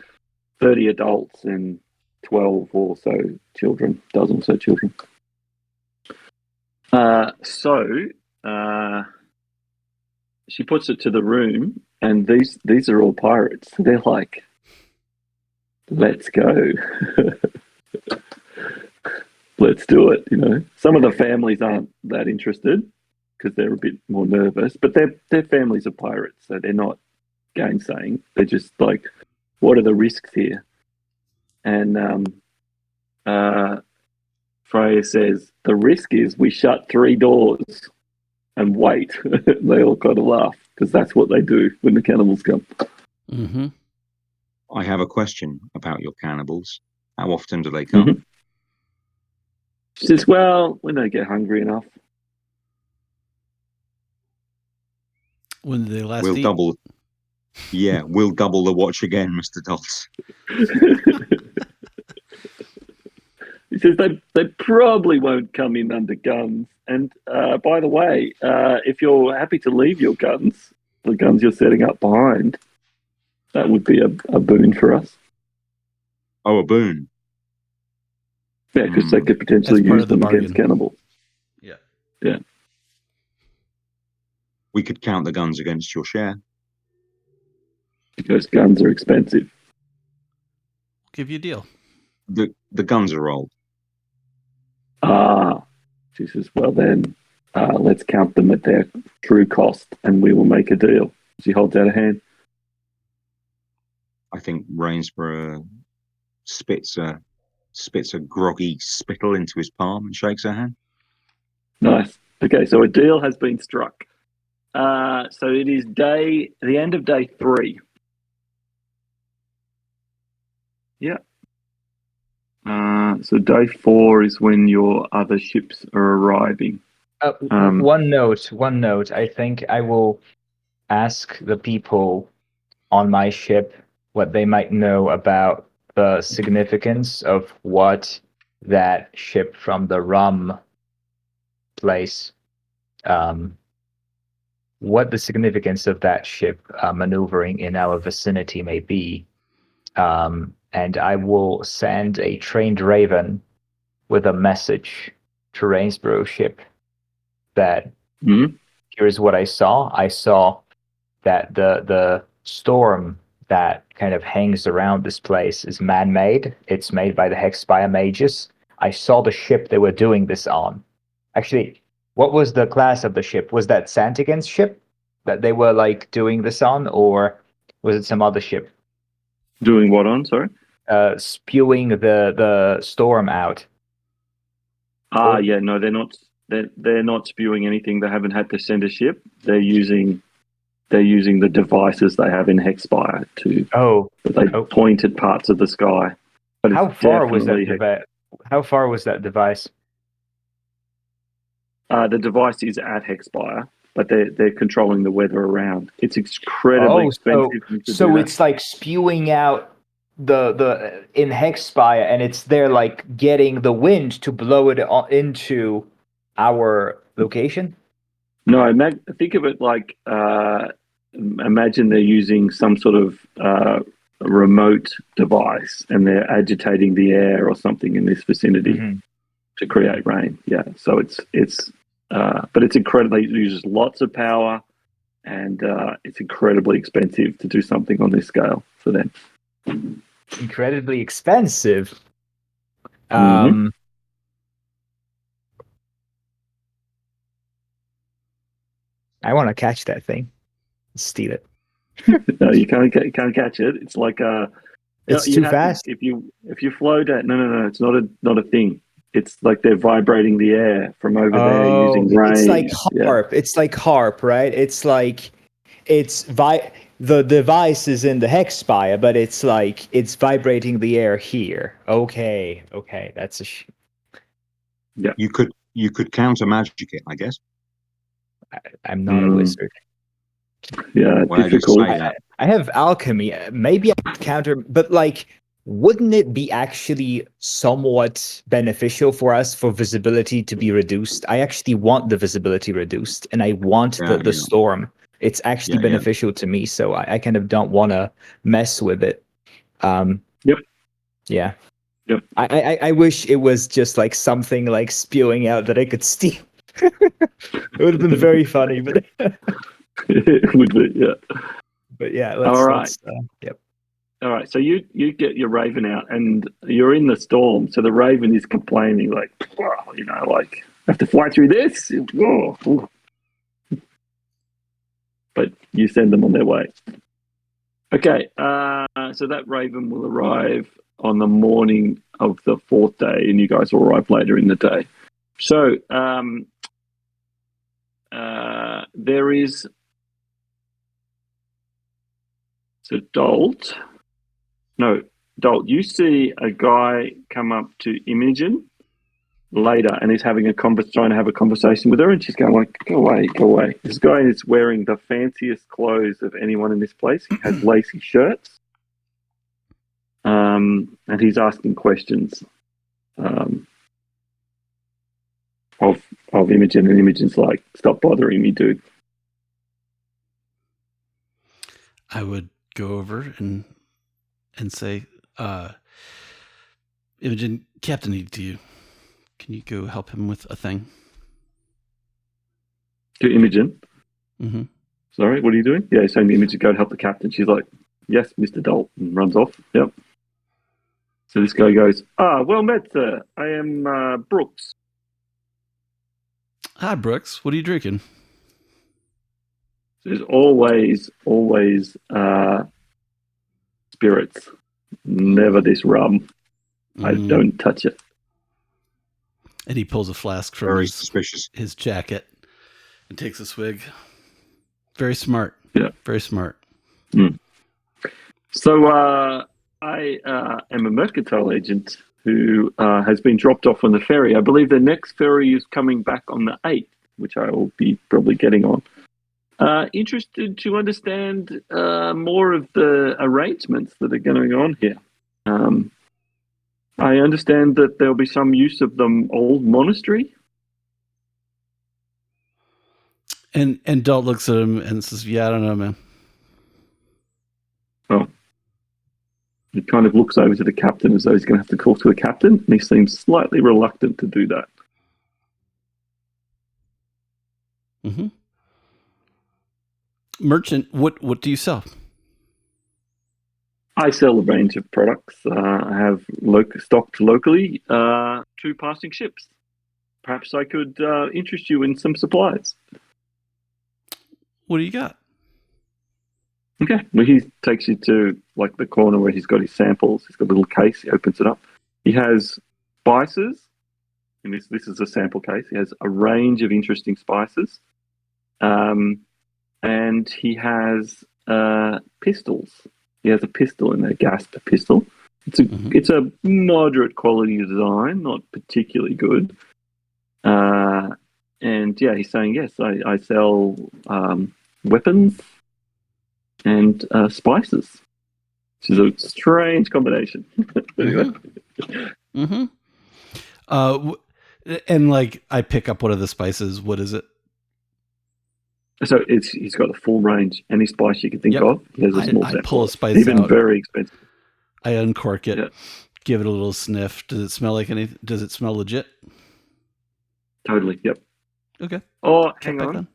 30 adults and 12 or so children, dozen or so children. She puts it to the room, and these are all pirates. They're like, "Let's go." Let's do it. Some of the families aren't that interested because they're a bit more nervous, but their families are pirates, so they're not gainsaying. They're just like, what are the risks here? And Freya says, "The risk is we shut 3 doors and wait." They all kind of laugh because that's what they do when the cannibals come. Mm-hmm. I have a question about your cannibals. How often do they come? Mm-hmm. She says, "Well, when they get hungry enough." When did they last We'll eat? we'll double the watch again, Mr. Dodds. He says they probably won't come in under guns. And by the way, if you're happy to leave your guns, the guns you're setting up behind, that would be a boon for us. Oh, a boon. Yeah, because they could potentially use them against cannibals. Yeah. Yeah. We could count the guns against your share. Because guns are expensive. Give you a deal. The guns are old. She says, "Well then, let's count them at their true cost and we will make a deal." She holds out a hand. I think Rainsborough spits a groggy spittle into his palm and shakes her hand. Nice. Okay, so a deal has been struck. So it is the end of day 3. Yeah. So day 4 is when your other ships are arriving. One note. I think I will ask the people on my ship what they might know about the significance of what that ship from the rum place, what the significance of that ship maneuvering in our vicinity may be. And I will send a trained raven with a message to Rainsborough ship that here's what I saw. I saw that the storm that kind of hangs around this place is man-made. It's made by the Hexspire mages. I saw the ship they were doing this on. Actually, what was the class of the ship? Was that Santigan's ship that they were like doing this on, or was it some other ship? Doing what on? Sorry. Spewing the storm out. Yeah, no, they're not. They're not spewing anything. They haven't had to send a ship. They're using the devices they have in Hexspire they point at parts of the sky. But how far was that device? How far was that device? The device is at Hexspire, but they're controlling the weather around. It's incredibly expensive. So it's like spewing out the in Hexspire, and it's there like getting the wind to blow it into our location. No, think of it like imagine they're using some sort of remote device, and they're agitating the air or something in this vicinity to create rain. Yeah, so but it's incredibly. It uses lots of power, and it's incredibly expensive to do something on this scale for them. Incredibly expensive. I want to catch that thing, steal it. No, you can't catch it. It's like it's too fast. If you flow down, no, it's not a thing. It's like they're vibrating the air from over there using rain. It's like harp. Yeah. It's like harp, right? It's like the device is in the Hexspire, but it's like it's vibrating the air here. Okay, that's yeah. You could counter magic it, I guess. I'm not a wizard. Yeah, difficult. I have alchemy. Maybe I could counter, but like, wouldn't it be actually somewhat beneficial for us for visibility to be reduced? I actually want the visibility reduced, and I want the storm. It's actually beneficial to me, so I kind of don't want to mess with it. Yep. Yeah. Yep. I wish it was just like something like spewing out that I could steal. It would have been very funny, but it would be, yeah. But yeah, all right. Yep. All right, so you get your raven out, and you're in the storm. So the raven is complaining, like, like I have to fly through this. But you send them on their way. Okay, so that raven will arrive on the morning of the fourth day, and you guys will arrive later in the day. So there is Dolt, you see a guy come up to Imogen later, and he's having trying to have a conversation with her, and she's going like, go away. This guy is wearing the fanciest clothes of anyone in this place. He has lacy shirts, and he's asking questions of Imogen, and Imogen's like, stop bothering me, dude. I would go over and say, Imogen, Captain needs you. Can you go help him with a thing? To Imogen? Mm-hmm. Sorry, what are you doing? Yeah, he's saying to Imogen, go help the captain. She's like, yes, Mr. Dolt, and runs off. Yep. So this guy goes, well met, sir. I am Brooks. Hi, Brooks. What are you drinking? There's always spirits. Never this rum. I don't touch it. And he pulls a flask from his jacket and takes a swig. Very smart. Yeah. Very smart. Mm. So I am a mercantile agent who has been dropped off on the ferry. I believe the next ferry is coming back on the 8th. which I will be probably getting on. Interested to understand more of the arrangements that are going on here. I understand that there'll be some use of the old monastery. And Dalt looks at him and says, "Yeah, I don't know, man." Oh. He kind of looks over to the captain as though he's going to have to talk to the captain, and he seems slightly reluctant to do that. Mm-hmm. Merchant, what do you sell? I sell a range of products. I have stocked locally 2 passing ships. Perhaps I could interest you in some supplies. What do you got? Okay. Well, he takes you to like the corner where he's got his samples. He's got a little case. He opens it up. He has spices. And this is a sample case. He has a range of interesting spices. And he has pistols. He has a pistol in there, Gasp pistol. It's a moderate quality design, not particularly good. And yeah, he's saying, yes, I sell weapons and spices, which is a strange combination. Mm-hmm. And like, I pick up one of the spices. What is it? So he's got the full range, any spice you can think of. He has a small sample. I pull a spice even out. Very expensive. I uncork it, give it a little sniff. Does it smell like anything? Does it smell legit? Totally. Yep. Okay. Oh, hang on.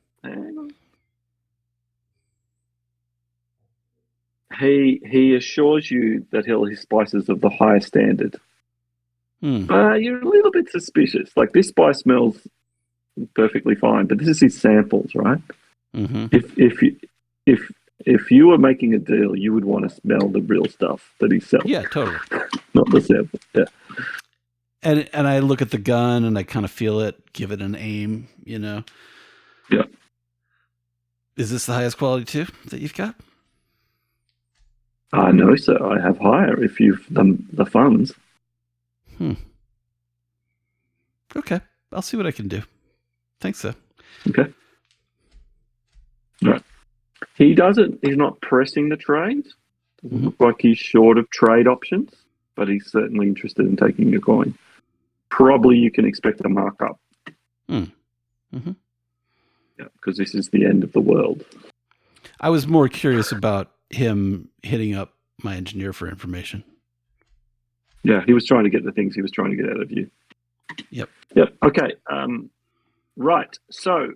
He assures you that his spices of the highest standard. You're a little bit suspicious. Like, this spice smells perfectly fine, but this is his samples, right? Mm-hmm. If you were making a deal, you would want to smell the real stuff that he sells. Yeah, totally. Not the sample. Yeah. And I look at the gun and I kind of feel it, give it an aim, you know. Yeah. Is this the highest quality too that you've got? No, sir. I have higher if you've done the funds. Okay. I'll see what I can do. Thanks, sir. Okay. Right. He's not pressing the trade. Doesn't look like he's short of trade options, but he's certainly interested in taking your coin. Probably you can expect a markup. Mm-hmm. Yeah, because this is the end of the world. I was more curious about him hitting up my engineer for information. Yeah, he was trying to get the things he was trying to get out of you. Yep. Okay. Right. So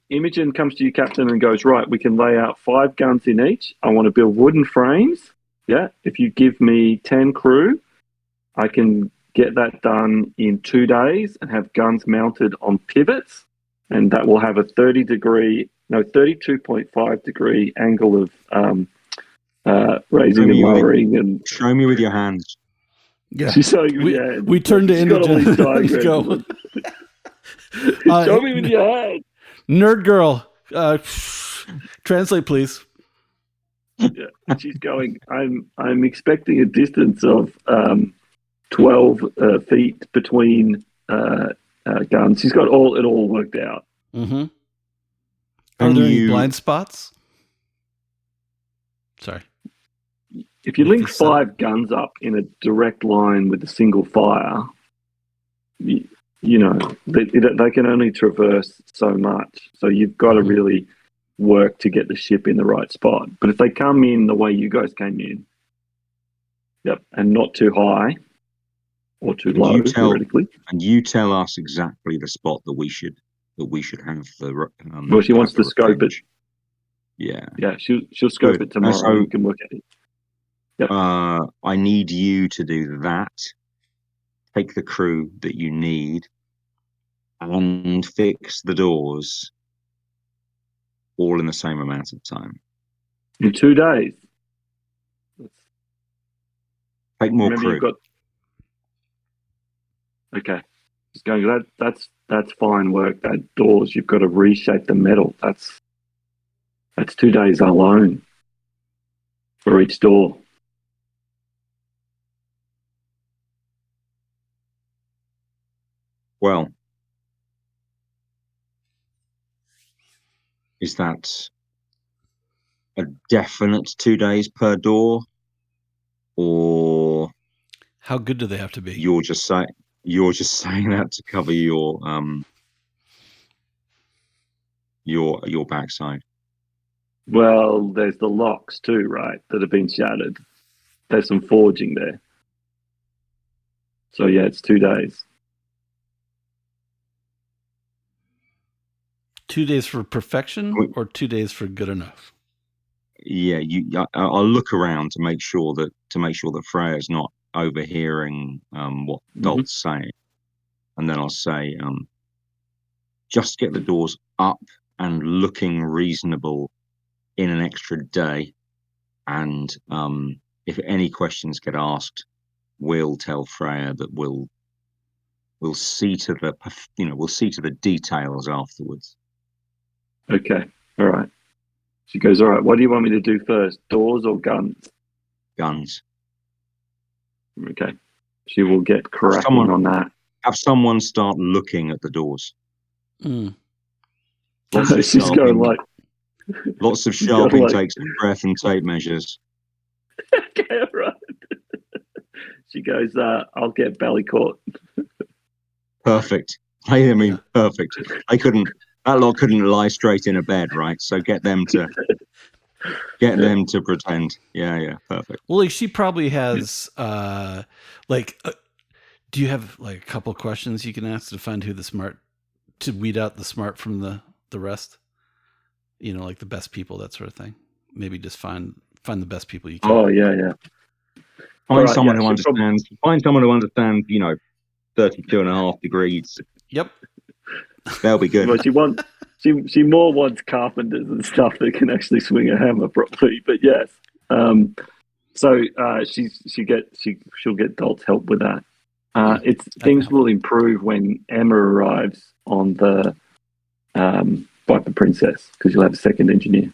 Imogen comes to you, Captain, and goes, right, we can lay out 5 guns in each. I want to build wooden frames. Yeah. If you give me 10 crew, I can get that done in 2 days and have guns mounted on pivots. And that will have a 32.5 degree angle of raising and lowering. And show me with your hands. Yeah. She's showing you with your hands. We turn to Imogen and go. Show me with your hands. Nerd girl, translate, please. Yeah, she's going. I'm expecting a distance of 12 feet between guns. She's got it all worked out. Mm-hmm. Are there any blind spots? Sorry. If you link 5 guns up in a direct line with a single fire, you know, they can only traverse so much. So you've got to really work to get the ship in the right spot. But if they come in the way you guys came in, and not too high or too low, theoretically. And you tell us exactly the spot that we should have the. Well, she wants to scope it. Yeah. Yeah, she'll scope it tomorrow. So, you can look at it. Yep. I need you to do that. Take the crew that you need and fix the doors all in the same amount of time. In 2 days. Take more crew. Okay. Just going. That's fine work. That doors, you've got to reshape the metal. That's 2 days alone for each door. Well, Is that a definite 2 days per door, or How good do they have to be? you're just saying that to cover your backside? Well, there's the locks too, right? That have been shattered. There's some forging there. So yeah, it's 2 days. 2 days for perfection or 2 days for good enough? Yeah, I'll look around to make sure that Freya's not overhearing what Dalt's saying, and then I'll say, just get the doors up and looking reasonable in an extra day, and if any questions get asked, we'll tell Freya that we'll see to the details afterwards. Okay, all right. She goes, all right, what do you want me to do first, doors or guns? Guns. Okay. She will get cracking on that. Have someone start looking at the doors. She's going like... Lots of sharp intakes of breath and tape measures. Okay, all right. She goes, I'll get belly caught. Perfect. Perfect. That lot couldn't lie straight in a bed, right? So get them to pretend. Yeah, perfect. Well, like she probably has, do you have like a couple questions you can ask to find to weed out the smart from the rest? You know, like the best people, that sort of thing. Maybe just find the best people you can. Oh yeah. Find someone who understands. Find someone who understands. 32.5 degrees. Yep. They'll be good. Well, she more wants carpenters and stuff that can actually swing a hammer properly. But yes, so she'll get Dalt's help with that. Things will improve when Emma arrives on the Viper Princess, because you'll have a second engineer.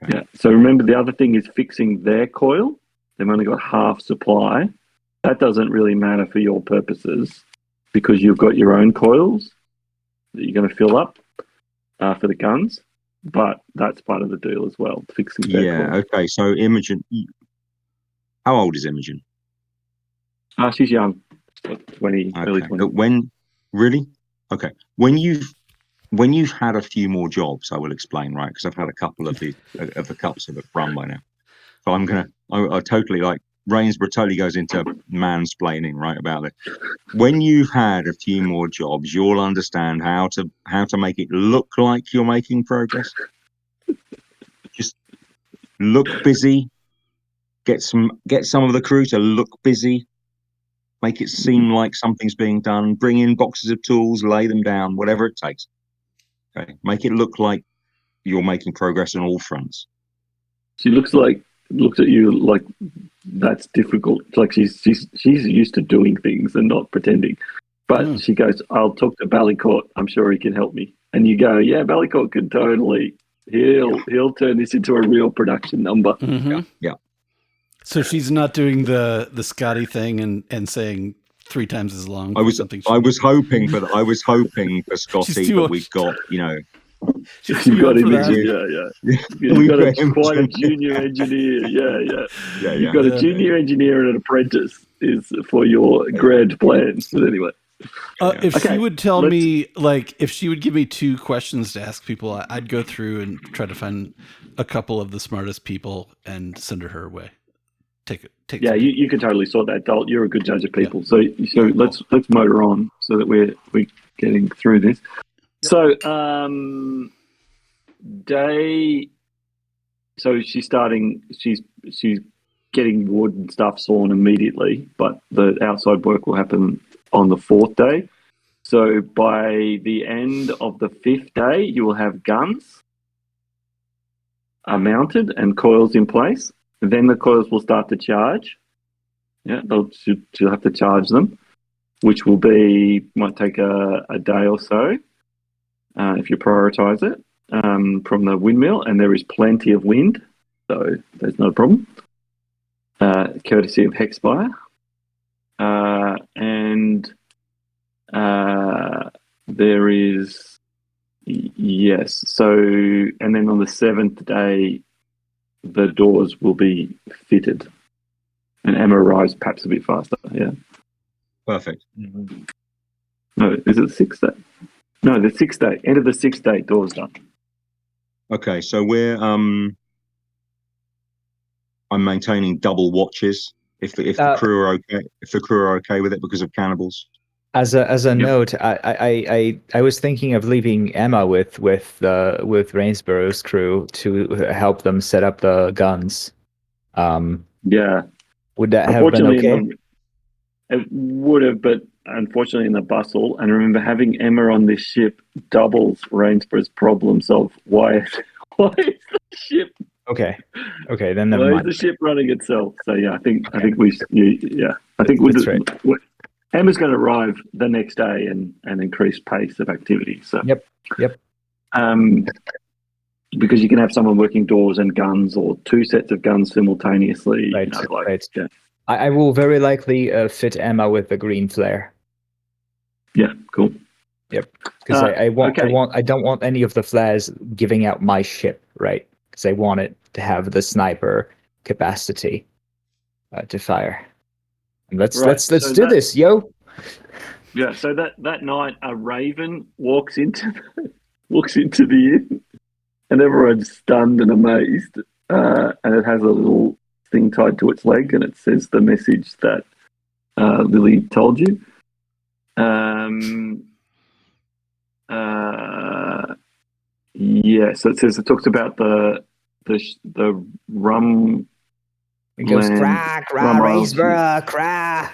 Okay. Yeah. So remember, the other thing is fixing their coil. They've only got half supply. That doesn't really matter for your purposes, because you've got your own coils that you're going to fill up for the guns. But that's part of the deal as well, fixing their coils. Okay. So Imogen, how old is Imogen? She's young, 20, early 20. Okay. When you've had a few more jobs, I will explain, right? Because I've had a couple of the cups have run by now. So I totally like Rainsborough totally goes into mansplaining, right, about it. When you've had a few more jobs, you'll understand how to make it look like you're making progress. Just look busy. Get some of the crew to look busy. Make it seem like something's being done. Bring in boxes of tools, lay them down, whatever it takes. Okay, make it look like you're making progress on all fronts. She looks at you like that's difficult. Like she's used to doing things and not pretending. But she goes, I'll talk to Ballycourt. I'm sure he can help me. And you go, yeah, Ballycourt can totally. He'll turn this into a real production number. Mm-hmm. Yeah. So she's not doing the Scotty thing and saying 3 times as long. I was hoping for Scotty, but we've got You've got him. You've got quite a junior engineer. Yeah. You've got a junior engineer and an apprentice is for your grand plans. But anyway, if she would tell me, like, if she would give me 2 questions to ask people, I'd go through and try to find a couple of the smartest people and send her way. Take. Yeah, you can totally sort that, Dalt. You're a good judge of people. So let's motor on so that we're getting through this. So she's starting. She's getting wood and stuff sawn immediately, but the outside work will happen on the 4th day. So by the end of the 5th day, you will have guns mounted and coils in place. Then the coils will start to charge. Yeah, she'll have to charge them, which might take a day or so if you prioritize it from the windmill, and there is plenty of wind, so there's no problem. Courtesy of Hexspire. And there is, Yes. So, and then on the 7th day, the doors will be fitted, and Emma arrives perhaps a bit faster. Yeah. Perfect. Mhm. No, is it the 6th day? No, the 6th day. End of the 6th day, doors done. Okay, so I'm maintaining double watches if the crew are okay, if the crew are okay with it because of cannibals. As a Yep. note, I was thinking of leaving Emma with Rainsborough's crew to help them set up the guns. Yeah. Would that have been Unfortunately, okay? it would have, but unfortunately, in the bustle. And remember, having Emma on this ship doubles Rainsborough's problems of why is the ship Okay, then never why is mind. the ship running itself? So yeah, I think Okay. That's right. Emma's going to arrive the next day and increase pace of activity. So Yep. Because you can have someone working doors and guns, or two sets of guns simultaneously. Right. Right. Yeah, I will very likely fit Emma with the green flare. yeah, cool. Yep. Because I okay. don't want any of the flares giving out my ship, right? Because I want it to have the sniper capacity to fire. And let's do this, yo. Yeah. So that night, a raven walks into the inn, and everyone's stunned and amazed. And it has a little thing tied to its leg, and it says the message that Lily told you. Yeah, so it talks about the rum. It goes land, crack, crack, Rainsborough, crack.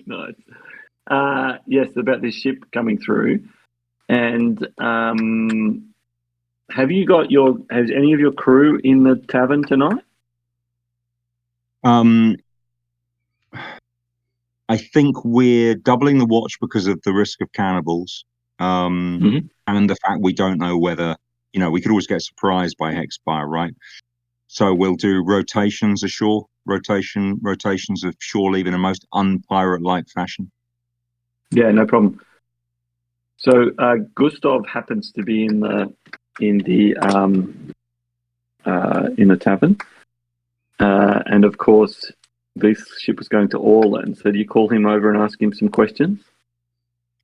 Nice. Yes, about this ship coming through, and has any of your crew in the tavern tonight? I think we're doubling the watch because of the risk of cannibals, and the fact we don't know whether, we could always get surprised by Hexspire, right? So we'll do rotations ashore, rotations of shore leave in a most unpirate-like fashion. Yeah, no problem. So Gustav happens to be in the tavern, and of course this ship was going to Orland. So do you call him over and ask him some questions?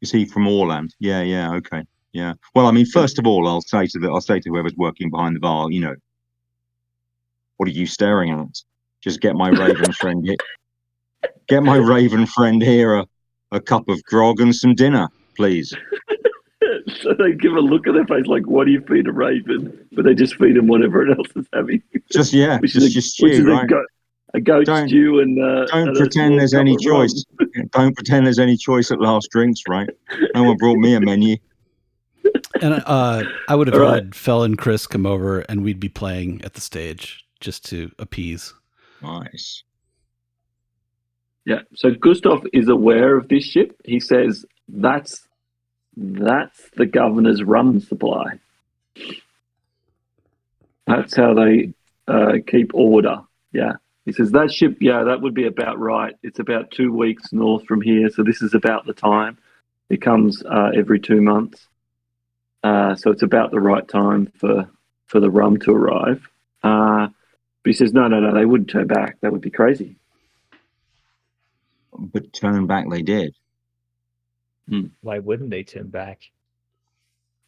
Is he from Orland? Yeah, okay, yeah. Well, I mean, first of all, I'll say to whoever's working behind the bar, what are you staring at? Just get my raven friend here. Get my raven friend here a cup of grog and some dinner, please. So they give a look at their face like, "What do you feed a raven?" But they just feed him whatever else is having. Just stew, right? A goat stew and don't pretend there's any choice. Don't pretend there's any choice at last drinks, right? No one brought me a menu. And I would have had Fel and Chris come over, and we'd be playing at the stage just to appease. Nice. Yeah. So Gustav is aware of this ship. He says that's the governor's rum supply. That's how they keep order. Yeah. He says that ship, that would be about right. It's about 2 weeks north from here, so this is about the time. It comes every 2 months. So it's about the right time for the rum to arrive. But he says, no, they wouldn't turn back. That would be crazy. But turn back they did. Why wouldn't they turn back?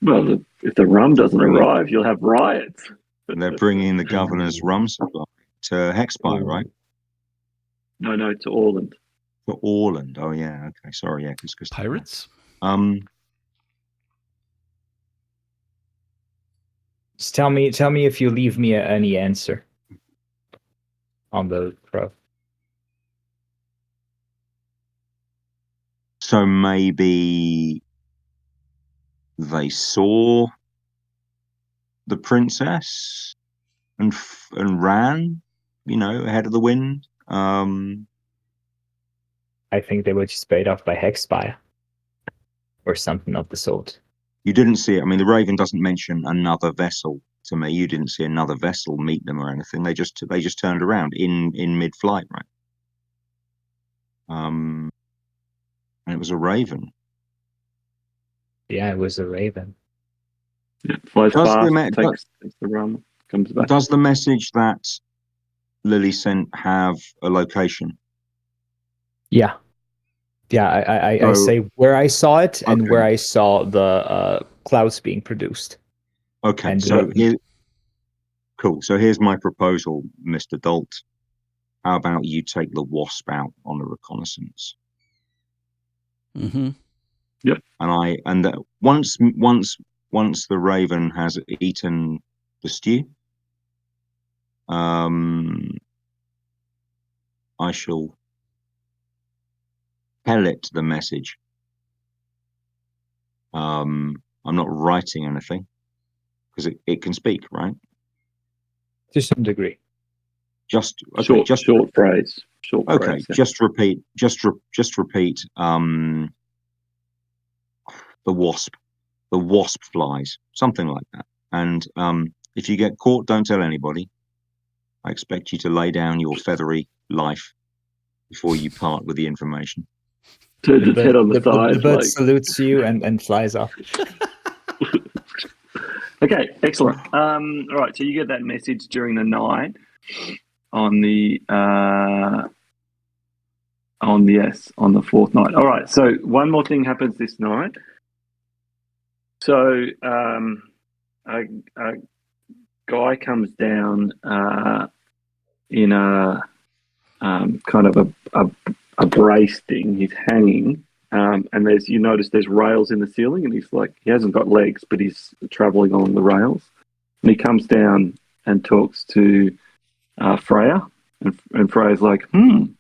Well, if the rum doesn't arrive, you'll have riots. They're bringing the governor's rum supply to Hexspire, right? No, to Orland. To Orland. Oh yeah. Okay. Sorry. Yeah. Because Pirates. Just tell me if you leave me any answer on the crow. So maybe they saw the princess and ran, ahead of the wind. I think they were just paid off by Hexspire or something of the sort. You didn't see it. I mean, the Raven doesn't mention another vessel to me. You didn't see another vessel meet them or anything. They just turned around in mid-flight, right? And it was a Raven. Yeah, it was a raven. Yeah, flies Does fast, the takes the run, comes back. does the message that Lily sent have a location? Yeah. Yeah, I So say where I saw it and okay, where I saw the clouds being produced. okay. And So here, cool. So here's my proposal, Mr. Dalt. How about you take the wasp out on a reconnaissance? Mm-hmm. And once the raven has eaten the stew, I shall tell it the message. I'm not writing anything because it can speak, right? to some degree. Just okay. Short phrase. Short Okay. phrase. Yeah. Just repeat. Just repeat. The wasp. The wasp flies. Something like that. And if you get caught, don't tell anybody. I expect you to lay down your feathery life before you part with the information. Turns its head on the side. The bird salutes you and flies off. Okay, excellent. All right, so you get that message during the night on the fourth night. All right, so one more thing happens this night. So a guy comes down in a kind of a brace thing. He's hanging. And you notice there's rails in the ceiling, and he hasn't got legs, but he's traveling along the rails. And he comes down and talks to Freya, and Freya's like, and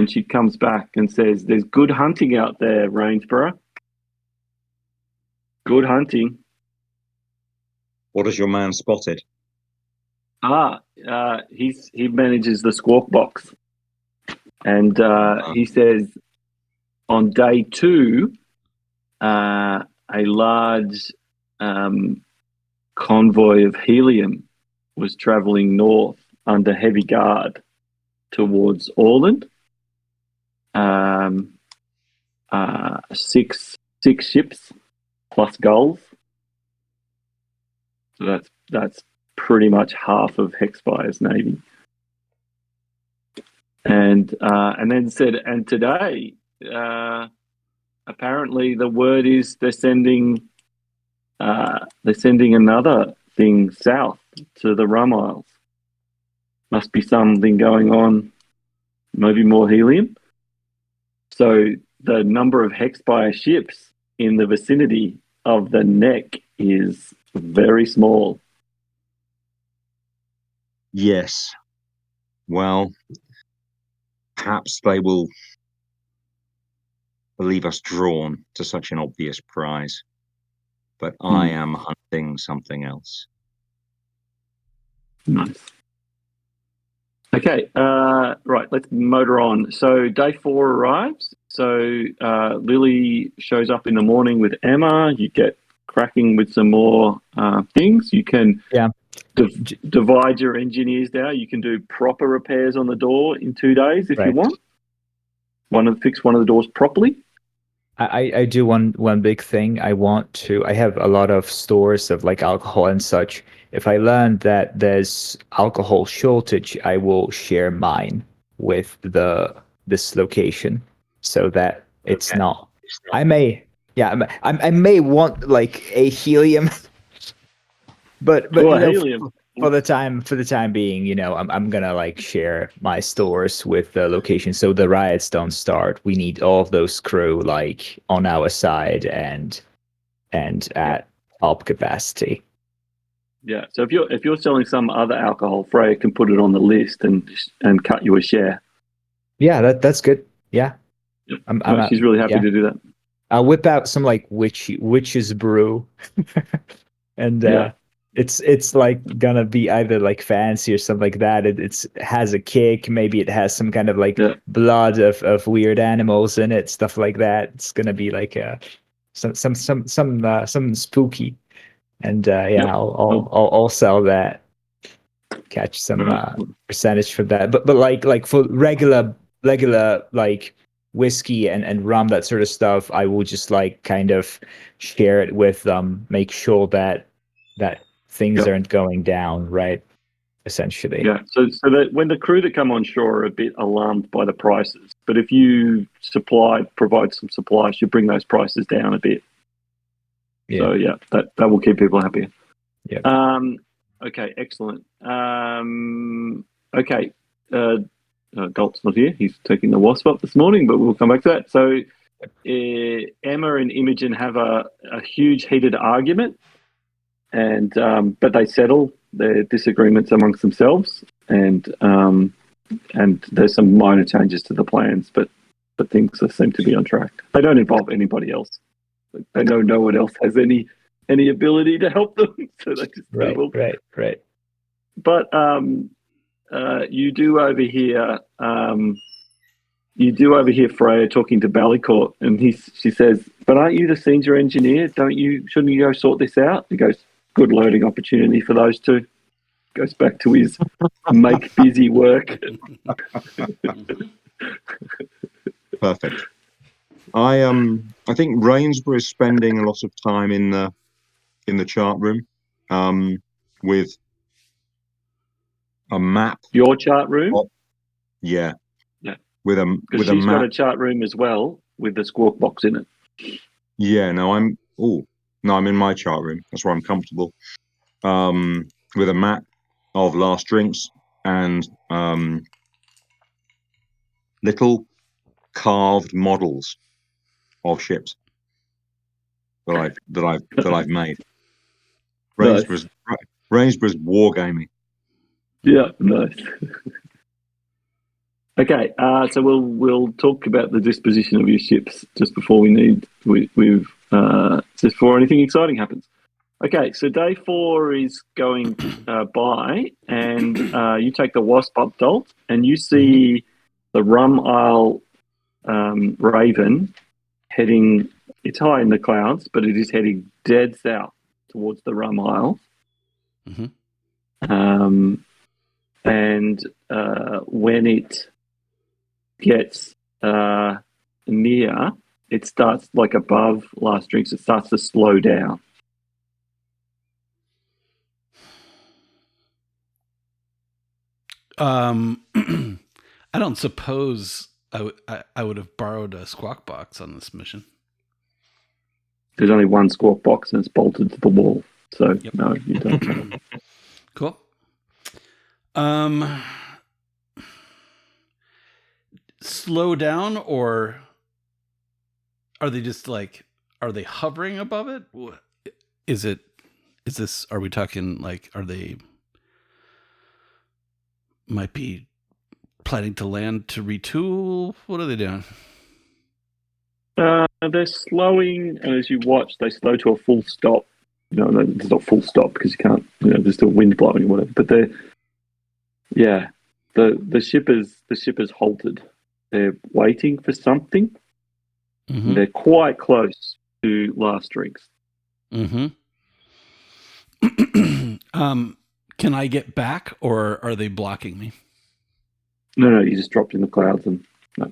she comes back and says, "There's good hunting out there, Rainsborough. Good hunting." What has your man spotted? He manages the skwawkbox, and he says, on day 2, a large convoy of helium was travelling north under heavy guard towards Orland. 6 ships plus gulls. So that's pretty much half of Hexspire's navy. And then said, and today, apparently the word is they're sending another thing south to the Rum Isles. Must be something going on, maybe more helium. So the number of Hexspire ships in the vicinity of the neck is very small. Yes. Well, perhaps they will believe us drawn to such an obvious prize, but I am hunting something else. Nice. Okay, right, let's motor on. So day 4 arrives. So Lily shows up in the morning with Emma. You get cracking with some more things. You can divide your engineers down. You can do proper repairs on the door in 2 days if you want. Fix one of the doors properly. I do one big thing. I have a lot of stores of like alcohol and such. If I learn that there's alcohol shortage, I will share mine with this location so that it's not. I may want like a helium, but helium. For the time being, I'm gonna like share my stores with the location so the riots don't start. We need all of those crew like on our side and at top capacity. Yeah. So if you're selling some other alcohol, Freya can put it on the list and cut you a share. Yeah, that's good. Yeah. Yep. She's really happy to do that. I'll whip out some like witch's brew, and it's like gonna be either like fancy or something like that. It has a kick. Maybe it has some kind of like blood of weird animals in it, stuff like that. It's gonna be like some spooky. And I'll sell that, catch some percentage for that. But like for regular like whiskey and rum, that sort of stuff, I will just like kind of share it with them, make sure that things Yep. aren't going down, right? Essentially. Yeah. So that when the crew that come on shore are a bit alarmed by the prices, but if you provide some supplies, you bring those prices down a bit. Yeah. So yeah, that will keep people happy. Yeah. Okay, excellent. Okay, Galt's not here. He's taking the wasp up this morning, but we'll come back to that. So Emma and Imogen have a huge heated argument, and but they settle their disagreements amongst themselves, and there's some minor changes to the plans, but things seem to be on track. They don't involve anybody else. They know no one else has any ability to help them, so they just Right. But you do overhear Freya talking to Ballycourt, and she says, "But aren't you the senior engineer? Shouldn't you go sort this out?" He goes, "Good learning opportunity for those two." Goes back to his make busy work. Perfect. I think Rainsborough is spending a lot of time in the chart room, with a map. Your chart room? Yeah. Yeah. With a she's map. got a chart room as well with the skwawkbox in it. Yeah. No, I'm in my chart room. That's where I'm comfortable. With a map of last drinks and little carved models of ships that I've made. Rainsborough's wargaming. Yeah, nice. Okay, so we'll talk about the disposition of your ships just before just before anything exciting happens. Okay, so day 4 is going by, and you take the wasp up, Dolt, and you see the Rum Isle Raven heading. It's high in the clouds, but it is heading dead south towards the Rum Isle. Mm-hmm. And when it gets near, it starts like above last drinks. It starts to slow down. I don't suppose I would have borrowed a skwawkbox on this mission. There's only one skwawkbox and it's bolted to the wall. So yep. No, you don't. Cool. Slow down, or are they just like, are they hovering above it? Are we talking like, are they might be planning to land to retool? What are they doing? They're slowing, and as you watch, they slow to a full stop. No, it's not full stop because you can't. There's still wind blowing or whatever. But the ship is halted. They're waiting for something. Mm-hmm. They're quite close to last drinks. Mm-hmm. Can I get back, or are they blocking me? No, you just dropped in the clouds, and no,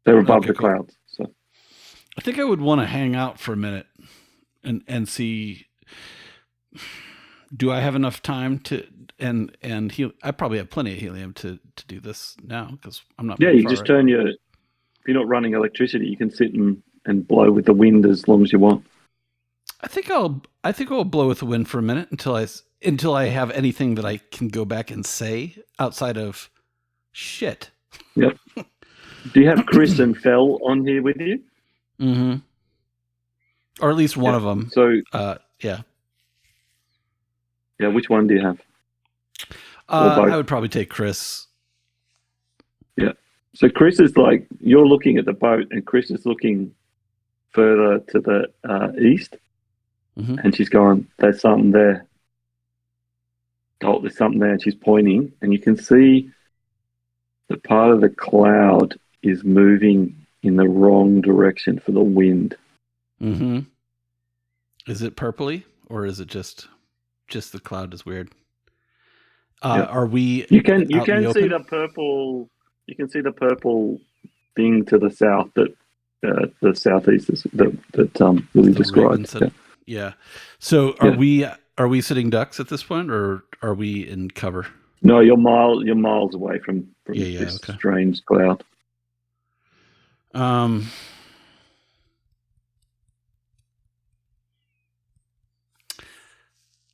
they're above the clouds. So I think I would want to hang out for a minute and see. Do I have enough time to and I probably have plenty of helium to do this now because I'm not. Yeah, you just turn your. If you're not running electricity, you can sit and blow with the wind as long as you want. I think I'll blow with the wind for a minute until I have anything that I can go back and say outside of shit. Yep. Do you have Chris and Fel on here with you? Mm-hmm. Or at least one of them. So yeah. Yeah, which one do you have? I would probably take Chris. Yeah. So Chris is like, you're looking at the boat, and Chris is looking further to the east, and she's going, "There's something there. Oh, there's something there." And she's pointing, and you can see that part of the cloud is moving in the wrong direction for the wind. Mm-hmm. Is it purpley, or is it just the cloud is weird? Are we? You can see the purple. You can see the purple thing to the south that the southeast is, that Willie described. Yeah. So are we sitting ducks at this point, or are we in cover? No, you're miles away from this strange cloud.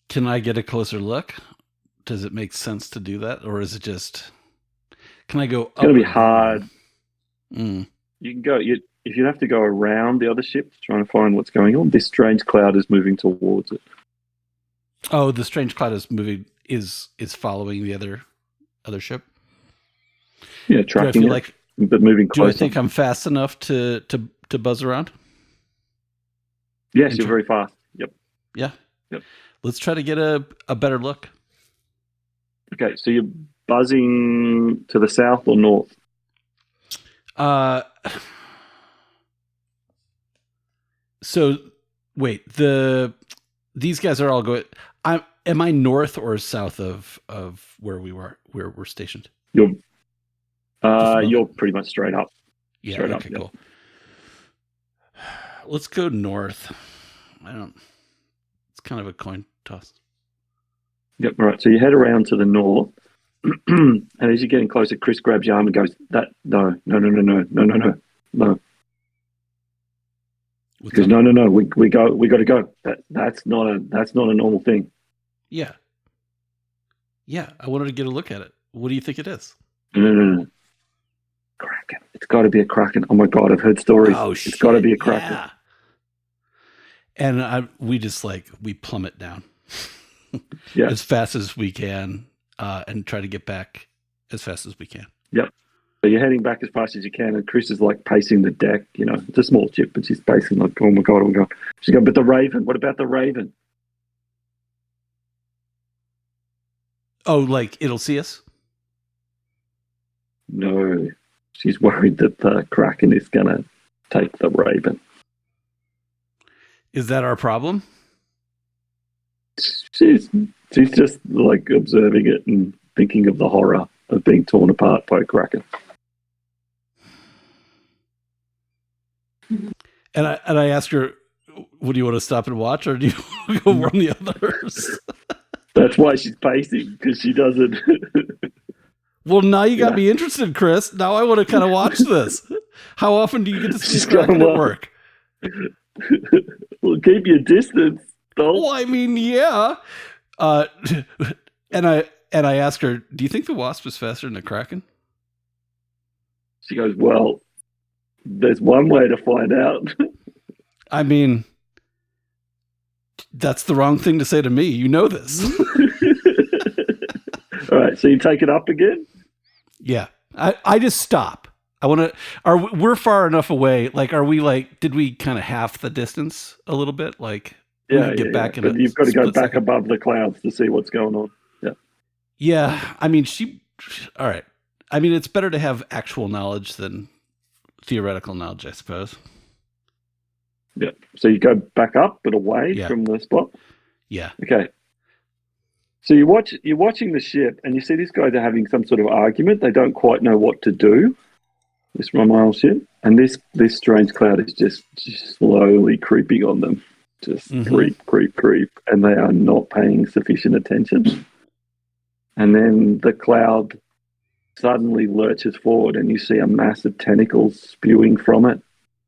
Can I get a closer look? Does it make sense to do that, or is it just? Can I go? It's going to be hard. Mm. You can go. If you have to go around the other ship trying to find what's going on, this strange cloud is moving towards it. Oh, the strange cloud is moving. Is following the other ship. Yeah, tracking it, but moving closer. Do I think I'm fast enough to buzz around? Yes, you're very fast. Yep. Yeah. Yep. Let's try to get a better look. Okay, so you're buzzing to the south or north? So wait, these guys are all going. Am I north or south of where we're stationed? You're pretty much straight up. Yeah. Straight Okay. up, Cool. Let's go north. It's kind of a coin toss. Yep. All right. So you head around to the north, and as you're getting closer, Chris grabs your arm and goes, no. Because no, we got to go. That's not a normal thing. Yeah. Yeah, I wanted to get a look at it. What do you think it is? No. Kraken. It's got to be a Kraken. Oh my God, I've heard stories. Oh, it's got to be a Kraken. Yeah. And we plummet down as fast as we can and try to get back as fast as we can. Yep. So you're heading back as fast as you can, and Chris is like pacing the deck. You know, it's a small ship, but she's pacing like, oh my God. She's going, but the Raven. What about the Raven? Oh, like it'll see us? No, she's worried that the Kraken is going to take the Raven. Is that our problem? She's just like observing it and thinking of the horror of being torn apart by a Kraken. And I asked her, would you want to stop and watch, or do you want to go warn the others? That's why she's pacing, because she doesn't. Well, now you got me interested, Chris. Now I want to kind of watch this. How often do you get to see Kraken at work? Well, keep your distance, though. Well, I mean, yeah. And I asked her, do you think the Wasp is faster than the Kraken? She goes, well, there's one way to find out. I mean, that's the wrong thing to say to me. You know this. All right, so you take it up again? Yeah. I just stop. We're far enough away. Like, did we kind of half the distance a little bit? Like, get back in but you've got to go back above the clouds to see what's going on. Yeah. Yeah. I mean, all right. I mean, it's better to have actual knowledge than theoretical knowledge, I suppose. Yeah. So you go back up but away from the spot? Yeah. Okay. So you're watching the ship, and you see these guys are having some sort of argument. They don't quite know what to do. This Romile ship, and this strange cloud is just slowly creeping on them, just creep, and they are not paying sufficient attention. And then the cloud suddenly lurches forward, and you see a mass of tentacles spewing from it.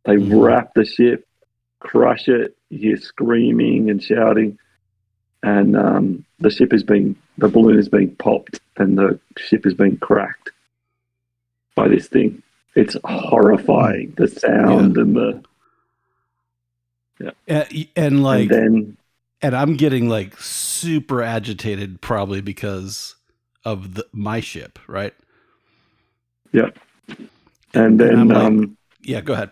They wrap the ship, crush it. You hear screaming and shouting. And the balloon is being popped, and the ship is being cracked by this thing. It's horrifying, the sound and the and I'm getting like super agitated, probably because of my ship, right? Yeah, and then go ahead.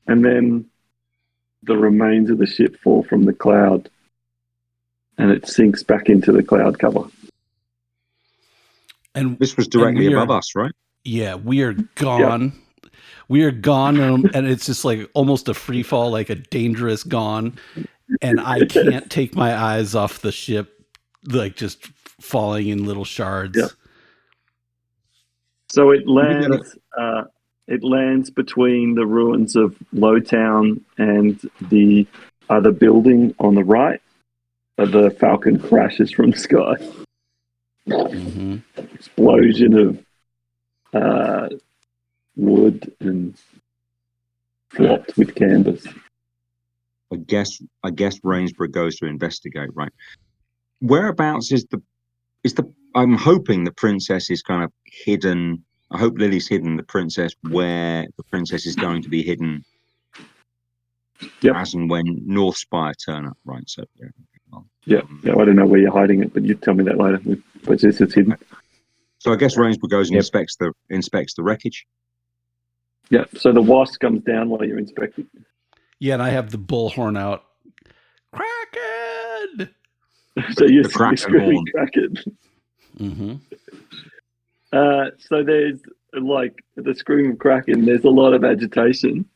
And then the remains of the ship fall from the cloud. And it sinks back into the cloud cover. And this was directly above us, right? Yeah, we are gone. Yeah. We are gone, and it's just like almost a free fall, like a dangerous gone. And I can't take my eyes off the ship, like just falling in little shards. Yeah. So it lands It lands between the ruins of Lowtown and the other building on the right. The Falcon crashes from the sky. Mm-hmm. Explosion of wood and flopped with canvas. I guess Rainsborough goes to investigate, right? Whereabouts is the I'm hoping the princess is kind of hidden. I hope Lily's hidden the princess where the princess is going to be hidden. Yep. As and when Northspire turn up, right? So yeah. Yeah, I don't know where you're hiding it, but you tell me that later. But it's hidden. So I guess Rainsborough goes and inspects the wreckage. Yeah. So the wasp comes down while you're inspecting. Yeah, and I have the bullhorn out. Kraken! So you're Kraken screaming horn. Kraken. Mm-hmm. So there's like the scream of Kraken. There's a lot of agitation.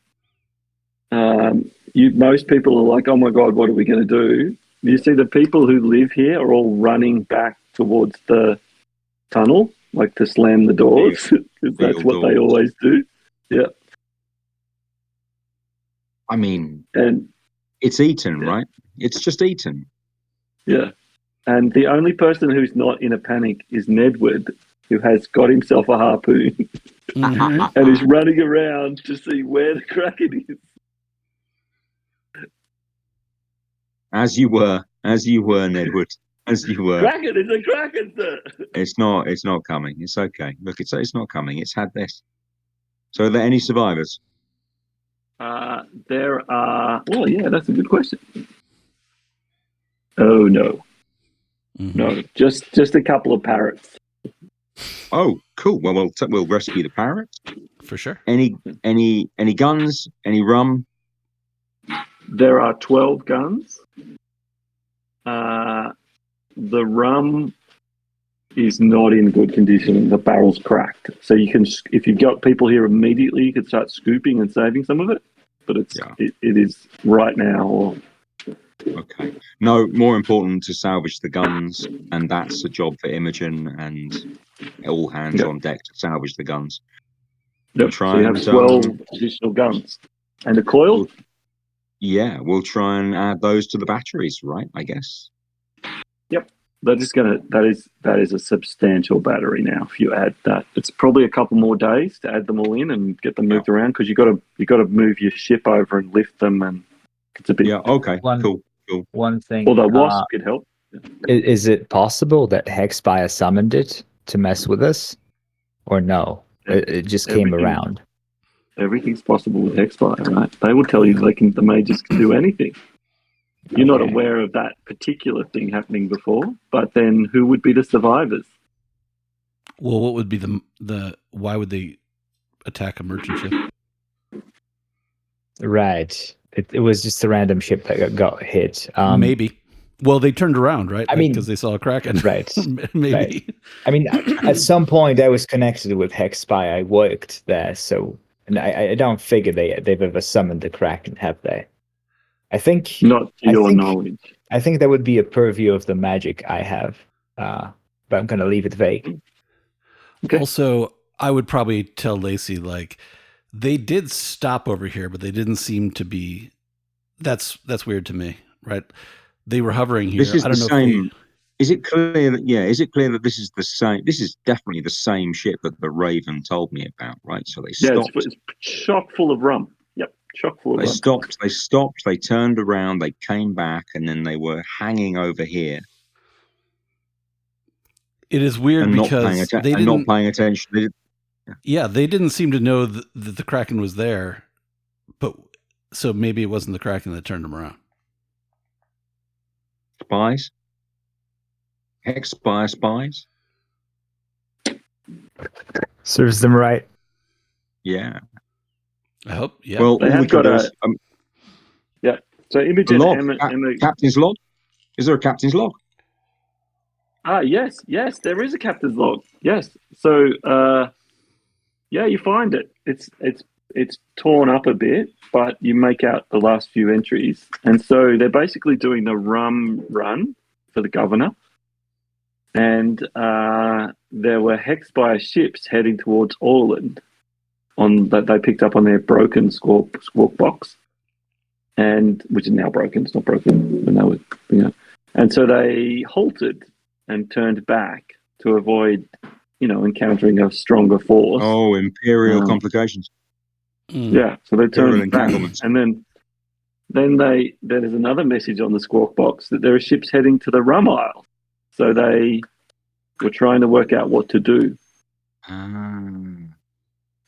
Most people are like, "Oh my god, what are we going to do?" You see, the people who live here are all running back towards the tunnel, like to slam the doors, because that's what they always do. Yeah. I mean, And it's Eton, right? It's just Eton. yeah. And the only person who's not in a panic is Nedward, who has got himself a harpoon Mm-hmm. and is running around to see where the Kraken is. As you were, Nedward. As you were. Kraken! It's a Kraken, sir! It's not coming. It's okay. Look, it's not coming. It's had this. So are there any survivors? There are... Well, yeah, that's a good question. Oh, no. Mm-hmm. No, just a couple of parrots. Oh, cool. Well, we'll rescue the parrots. For sure. Any guns? Any rum? There are 12 guns. The rum is not in good condition. The barrel's cracked. So you can, if you've got people here immediately, you could start scooping and saving some of it. But it is right now. Or... Okay. No, more important to salvage the guns, and that's a job for Imogen and all hands on deck to salvage the guns. Yep. So you have 12 additional guns and a coil. We'll try and add those to the batteries, right? I guess. Yep. That is a substantial battery now. If you add that, it's probably a couple more days to add them all in and get them moved around, because you got to move your ship over and lift them, and it's a bit. Yeah. Okay. Cool. One thing. Although Wasp could help. Is it possible that Hexspire summoned it to mess with us, or no? It just came around. Everything's possible with Hexspire, right? They will tell you the mages can do anything. You're not aware of that particular thing happening before, but then who would be the survivors? Well, what would be the why would they attack a merchant ship? Right. It was just a random ship that got hit. Maybe. Well, they turned around, right? I mean, because they saw a Kraken. Right. Maybe. Right. I mean, at some point I was connected with Hexspire. I worked there, so and I don't figure they've ever summoned the Kraken, have they? I think not to your knowledge. I think that would be a purview of the magic I have, but I'm going to leave it vague. Okay. Also, I would probably tell Lacey, like, they did stop over here, but they didn't seem to be. That's weird to me, right? They were hovering here. This is I don't the know same. if Is it clear that? Yeah. Is it clear that this is the same? This is definitely the same ship that the Raven told me about, right? So they stopped. Yeah, it's chock full of rum. Yep, chock full of rum. They stopped. They turned around. They came back, and then they were hanging over here. it is weird And because they didn't. not paying attention. Yeah, they didn't seem to know that the Kraken was there, but so maybe it wasn't the Kraken that turned them around. Spies? Hexspire spies? Serves them right. Yeah. I hope. Yeah. Well, They have got a So Imogen, log. Emma, Captain's log? Is there a captain's log? yes, there is a captain's log. Yes, so you find it. It's torn up a bit, but you make out the last few entries, and so they're basically doing the rum run for the governor, and there were Hexspire ships heading towards Orland. on that they picked up on their broken skwawkbox, and which is now broken. It's not broken when they were, and so they halted and turned back to avoid, encountering a stronger force. Oh, Imperial complications. Yeah, so they turned back, entanglements. and then there's another message on the skwawkbox that there are ships heading to the rum isle. So they were trying to work out what to do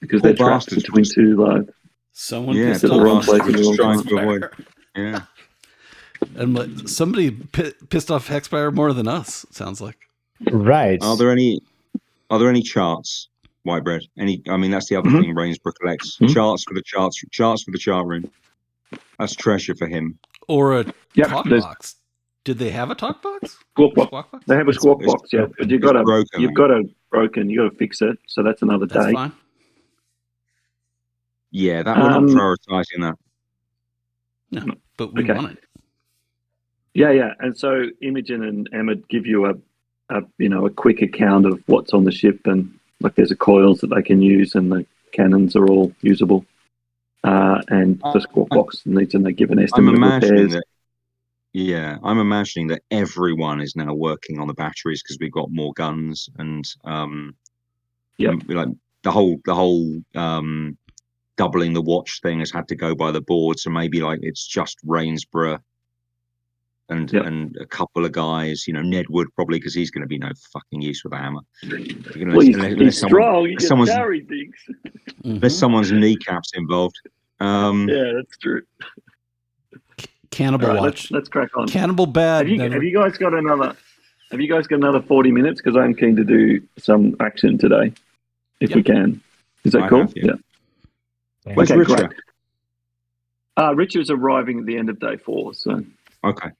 because they're trapped between two Someone yeah, pissed the off wrong place bastards at the wrong trying time. to avoid. Yeah. And somebody pissed off Hexspire more than us, it sounds like. Right. Are there any charts, Whitebread? I mean, that's the other thing Rainsborough collects. Charts for the chart room. That's treasure for him. Or a Yep, talk there's- box. Did they have a talk box? Skwawkbox. They have a skwawkbox, yeah, but you've got broken, to fix it. So that's another That's day. fine. Yeah, that we're not prioritizing that. No, but we Okay. want it. Yeah, and so Imogen and Emma give you a quick account of what's on the ship, and like there's a coils that they can use, and the cannons are all usable, and the skwawkbox needs, and they give an estimate of repairs. I'm imagining that everyone is now working on the batteries because we've got more guns, and like the whole doubling the watch thing has had to go by the board. So maybe like it's just Rainsborough and a couple of guys. Ned Wood probably, because he's going to be no fucking use with a hammer. He's strong. He can carry things. There's someone's kneecaps involved. Yeah, that's true. Cannibal All right, watch. Let's crack on. Cannibal bad. Have you guys got another 40 minutes? Because I'm keen to do some action today, if we can. Is that cool? Yeah. Okay, Richard? great. Richard's arriving at the end of day 4, so Okay.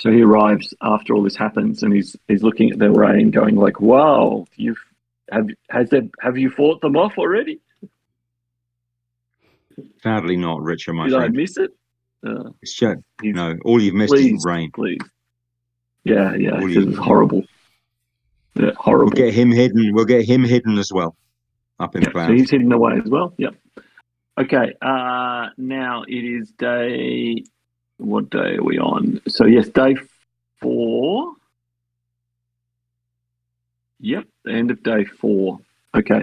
So he arrives after all this happens, and he's looking at the array and going like, "Wow, have you fought them off already?" Sadly not, Richard, my Did friend. I miss it? It's just, all you've missed is rain. Please. Yeah, it's horrible. Yeah, horrible. We'll get him hidden as well, up in the clouds. So he's hidden away as well. Yep. Okay. Now it is day. What day are we on? So yes, day 4. Yep, the end of day 4. Okay.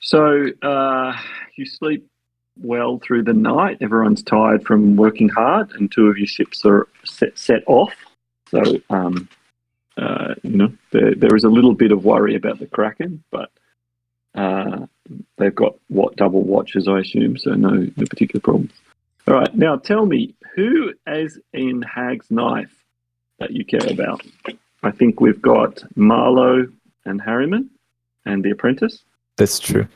So you sleep well through the night. Everyone's tired from working hard, and 2 of your ships are set off. So there is a little bit of worry about the Kraken, but they've got double watches, I assume, so no particular problems. All right, now tell me, who is in Hag's Knife that you care about? I think we've got Marlowe and Harriman and the Apprentice. That's true.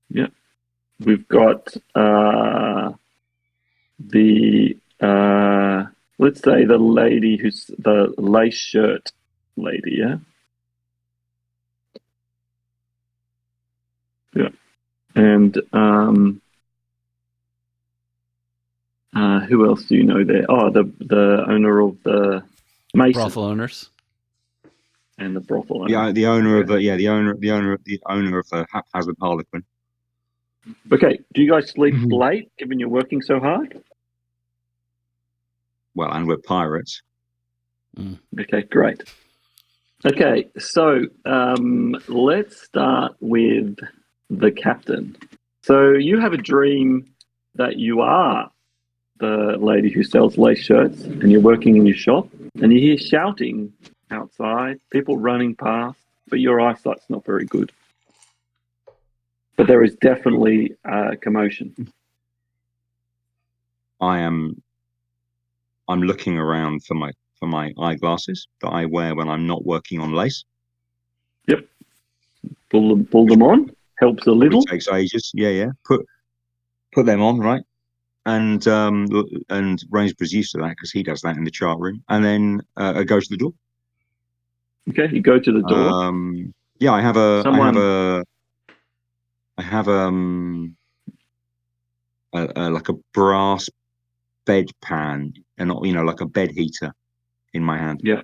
Yeah. We've got let's say the lady who's the lace shirt lady, yeah? Yeah. And who else do you know there? Oh, the owner of the Mason. Brothel owners. And the brothel owner. Yeah, the owner of the haphazard Harlequin. Okay, do you guys sleep late, given you're working so hard? Well, and we're pirates. Okay, great. Okay, so let's start with the captain. So you have a dream that you are the lady who sells lace shirts, and you're working in your shop, and you hear shouting outside, people running past, but your eyesight's not very good. But there is definitely commotion. I'm looking around for my eyeglasses that I wear when I'm not working on lace. Yep. Pull them on. Helps a little. It takes ages. Yeah. Put them on, right? And Rainsborough's used to that because he does that in the chart room. And then I go to the door. Okay, you go to the door. Yeah, I have like a brass bed pan, and like a bed heater in my hand. Yeah.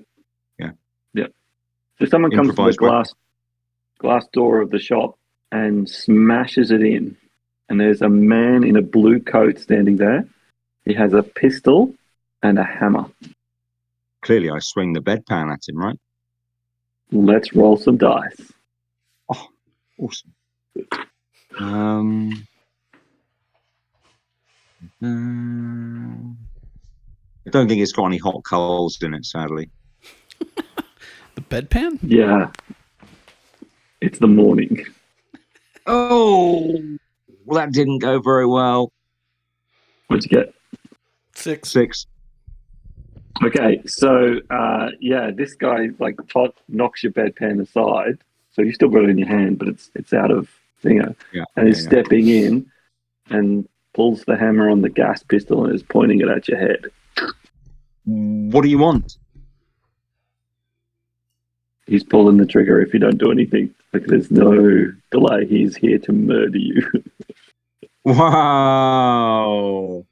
So someone comes to the glass door of the shop and smashes it in. And there's a man in a blue coat standing there. He has a pistol and a hammer. Clearly, I swing the bedpan at him, right? Let's roll some dice. Oh, awesome. I don't think it's got any hot coals in it, sadly. The bedpan? Yeah. It's the morning. Oh, well, that didn't go very well. What'd you get? 6. Okay, so this guy like knocks your bedpan aside, so you still got it in your hand, but it's out of Yeah. and he's stepping in and pulls the hammer on the gas pistol and is pointing it at your head. What do you want? He's pulling the trigger if you don't do anything. Like there's no delay. He's here to murder you. Wow.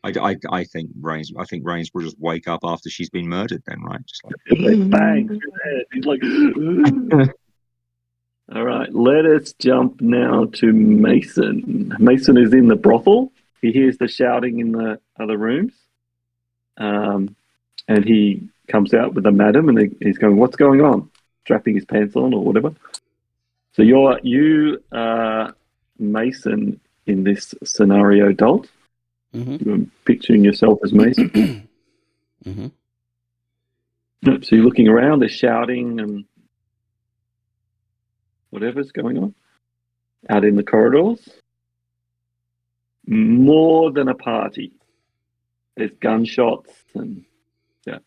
I think Rainsborough will just wake up after she's been murdered then, right? Just like bang through the head. He's like all right, let us jump now to Mason. Mason is in the brothel. He hears the shouting in the other rooms. And he comes out with a madam and he's going, "What's going on?" Strapping his pants on or whatever. So you are Mason in this scenario, Dolt. Mm-hmm. You're picturing yourself as Mason. Mm-hmm. Yep, so you're looking around, they're shouting and whatever's going on out in the corridors. More than a party. There's gunshots and yeah.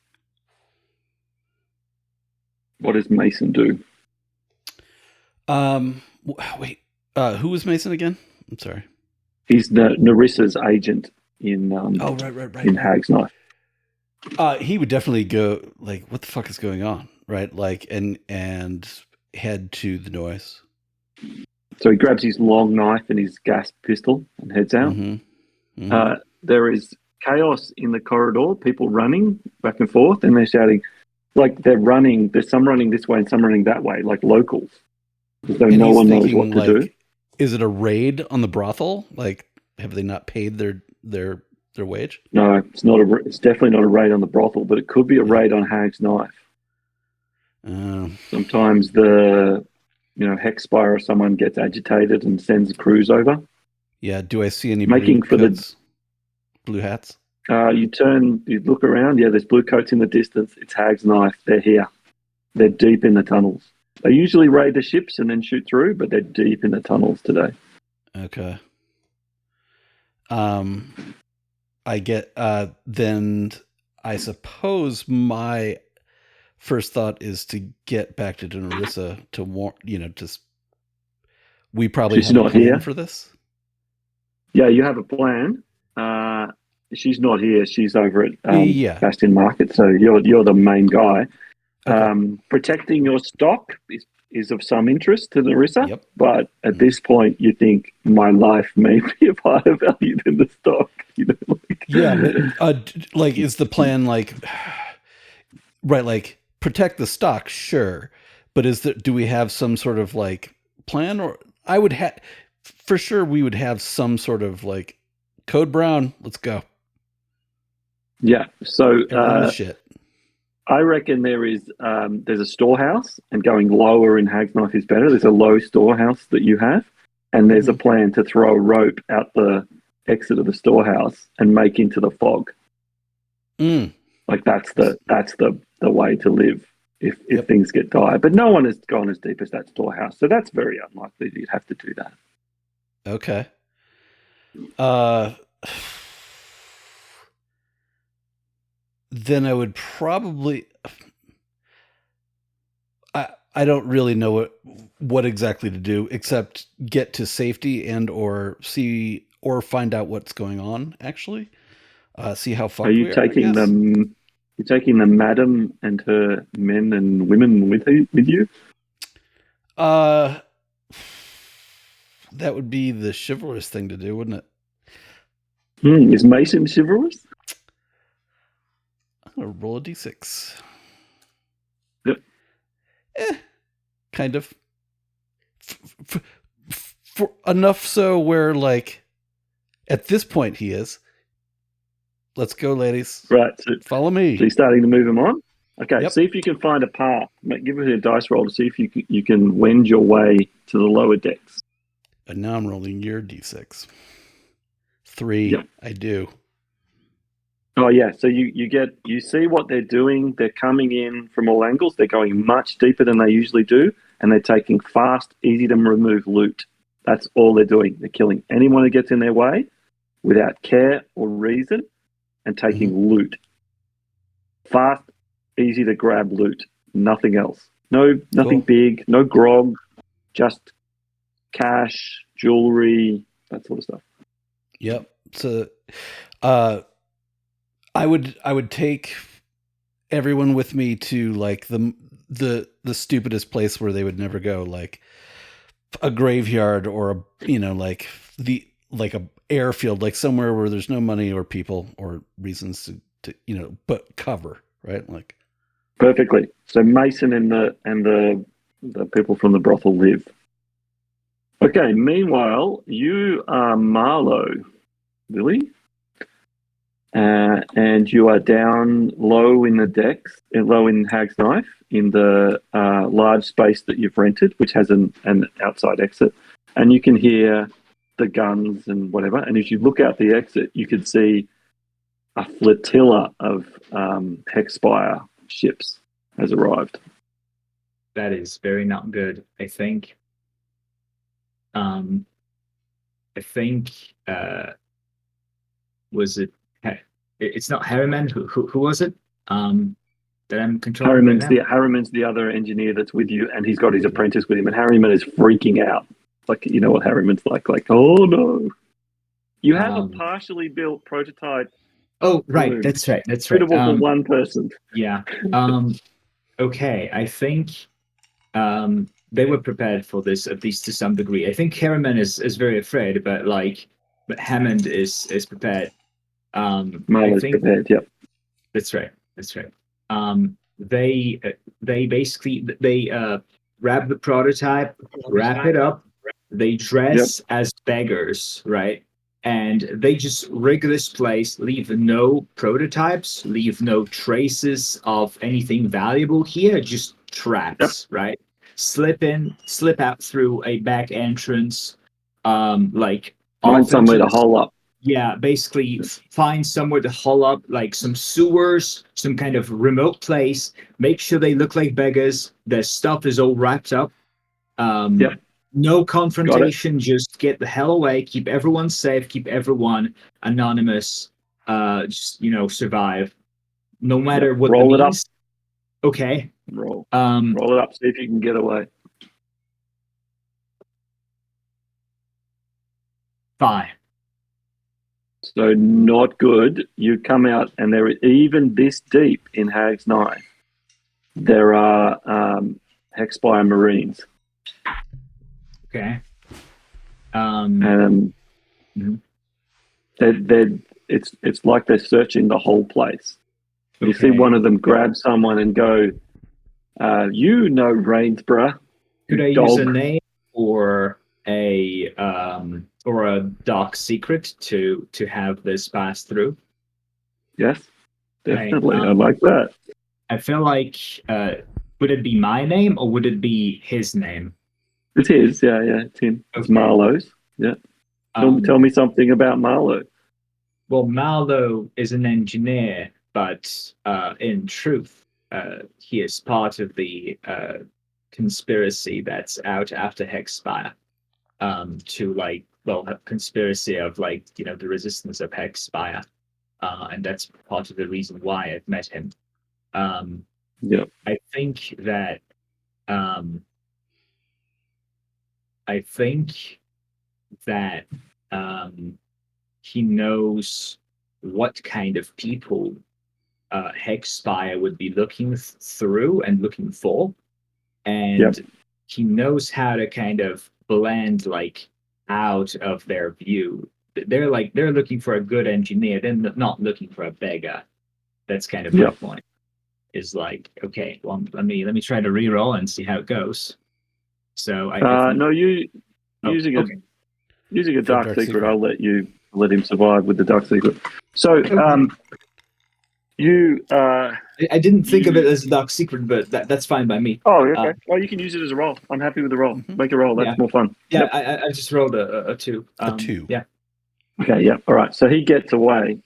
What does Mason do? Wait. Who was Mason again? I'm sorry. He's Narissa's agent in right. in Hag's Knife. He would definitely go like, "What the fuck is going on?" Right? Like, and head to the noise. So he grabs his long knife and his gas pistol and heads out. Mm-hmm. Mm-hmm. There is chaos in the corridor, people running back and forth, and they're shouting, like they're running. There's some running this way and some running that way, like locals, as though no one knows what to do. Is it a raid on the brothel? Like, have they not paid their wage? No, it's not. It's definitely not a raid on the brothel, but it could be a raid on Hag's Knife. Sometimes the Hexspire or someone gets agitated and sends crews over. Yeah. Do I see any making for coats? Blue hats? You look around. Yeah, there's blue coats in the distance. It's Hag's Knife. They're here. They're deep in the tunnels. They usually raid the ships and then shoot through, but they're deep in the tunnels today. Okay. I get. Then I suppose my first thought is to get back to Narissa to warn. Just we probably she's not here for this. Yeah, you have a plan. She's not here. She's over at Bastion Market. So you're the main guy. Okay. Protecting your stock is of some interest to Narissa, but at this point, you think my life may be of higher value than the stock. Like is the plan like right? Like protect the stock, sure, but do we have some sort of like plan? Or I would have for sure we would have some sort of like code brown. Let's go. Yeah. So shit. I reckon there's a storehouse, and going lower in Hag's Knife is better. There's a low storehouse that you have, and there's a plan to throw a rope out the exit of the storehouse and make into the fog. Like that's the way to live if things get dire. But no one has gone as deep as that storehouse, so that's very unlikely that you'd have to do that. Okay. Then I would probably. I don't really know what exactly to do except get to safety and or see or find out what's going on. Actually, see how far. Are you taking them? You're taking the madam and her men and women with you? That would be the chivalrous thing to do, wouldn't it? Is Mason chivalrous? I'm gonna roll a d6. Yep. Kind of. for enough so where, like, at this point he is. Let's go, ladies. Right. So Follow me. you're starting to move him on? Okay, Yep. see if you can find a path. Give it a dice roll to see if you can wend your way to the lower decks. And now I'm rolling your d6. 3. Yep. I do. Oh yeah, so you see what they're doing. They're coming in from all angles. They're going much deeper than they usually do, and they're taking fast, easy to remove loot. That's all they're doing. They're killing anyone who gets in their way without care or reason, and taking loot. Fast, easy to grab loot. Nothing else. Nothing big. No grog. Just cash, jewelry, that sort of stuff. Yep. So, I would take everyone with me to, like, the stupidest place where they would never go, like a graveyard or like a airfield, like somewhere where there's no money or people or reasons to but cover, right? Like, perfectly. So Mason and the people from the brothel live. Okay. Meanwhile, you are Marlowe, Lily, and you are down low in the decks, low in Hag's Knife, in the large space that you've rented, which has an outside exit, and you can hear the guns and whatever. And as you look out the exit, you can see a flotilla of Hexspire ships has arrived. That is very not good. I think was it? It's not Harriman. Who was it? That I'm controlling. Harriman's the other engineer that's with you, and he's got his apprentice with him. And Harriman is freaking out. Like, you know what Harriman's like? Like, oh no! You have a partially built prototype. Oh, right. Balloon. That's right. Suitable for one person. Yeah. Okay. I think they were prepared for this, at least to some degree. I think Harriman is very afraid, but Hammond is prepared. Marlowe's prepared. Yep. That's right. They basically wrap the prototype, wrap it up. They dress as beggars, right? And they just rig this place, leave no prototypes, leave no traces of anything valuable here, just traps, right? Slip in, slip out through a back entrance, find somewhere to hole up. Yeah, basically find somewhere to hole up, like some sewers, some kind of remote place. Make sure they look like beggars. Their stuff is all wrapped up. No confrontation, just get the hell away, keep everyone safe, keep everyone anonymous, just, survive. No matter what Roll it means. Up. Okay. Roll it up, see if you can get away. 5. So not good. You come out, and they're even this deep in Hag's Knife. There are Hexspire Marines. Okay. It's like they're searching the whole place. You see one of them grab someone and go, Rainsborough. Could I use a name or a dark secret to have this pass through? Yes, definitely. I like that. I feel like would it be my name or would it be his name? It's his, yeah, it's him. Okay. It's Marlowe's, yeah. Tell me something about Marlowe. Well, Marlowe is an engineer, but in truth, he is part of the conspiracy that's out after Hexspire. A conspiracy of the resistance of Hexspire, and that's part of the reason why I've met him. I think that. He knows what kind of people Hexspire would be looking through and looking for, and he knows how to kind of blend out of their view. They're looking for a good engineer. They're not looking for a beggar. That's kind of my point. Is okay, well, let me try to re-roll and see how it goes. So using Using a For dark secret, I'll let him survive with the dark secret. So, you. I didn't think of it as a dark secret, but that's fine by me. Oh, okay. Well, you can use it as a roll. I'm happy with the roll. Mhm. Make a roll. That's more fun. Yeah, yep. I just rolled a 2. A 2. Yeah. Okay. Yeah. All right. So he gets away.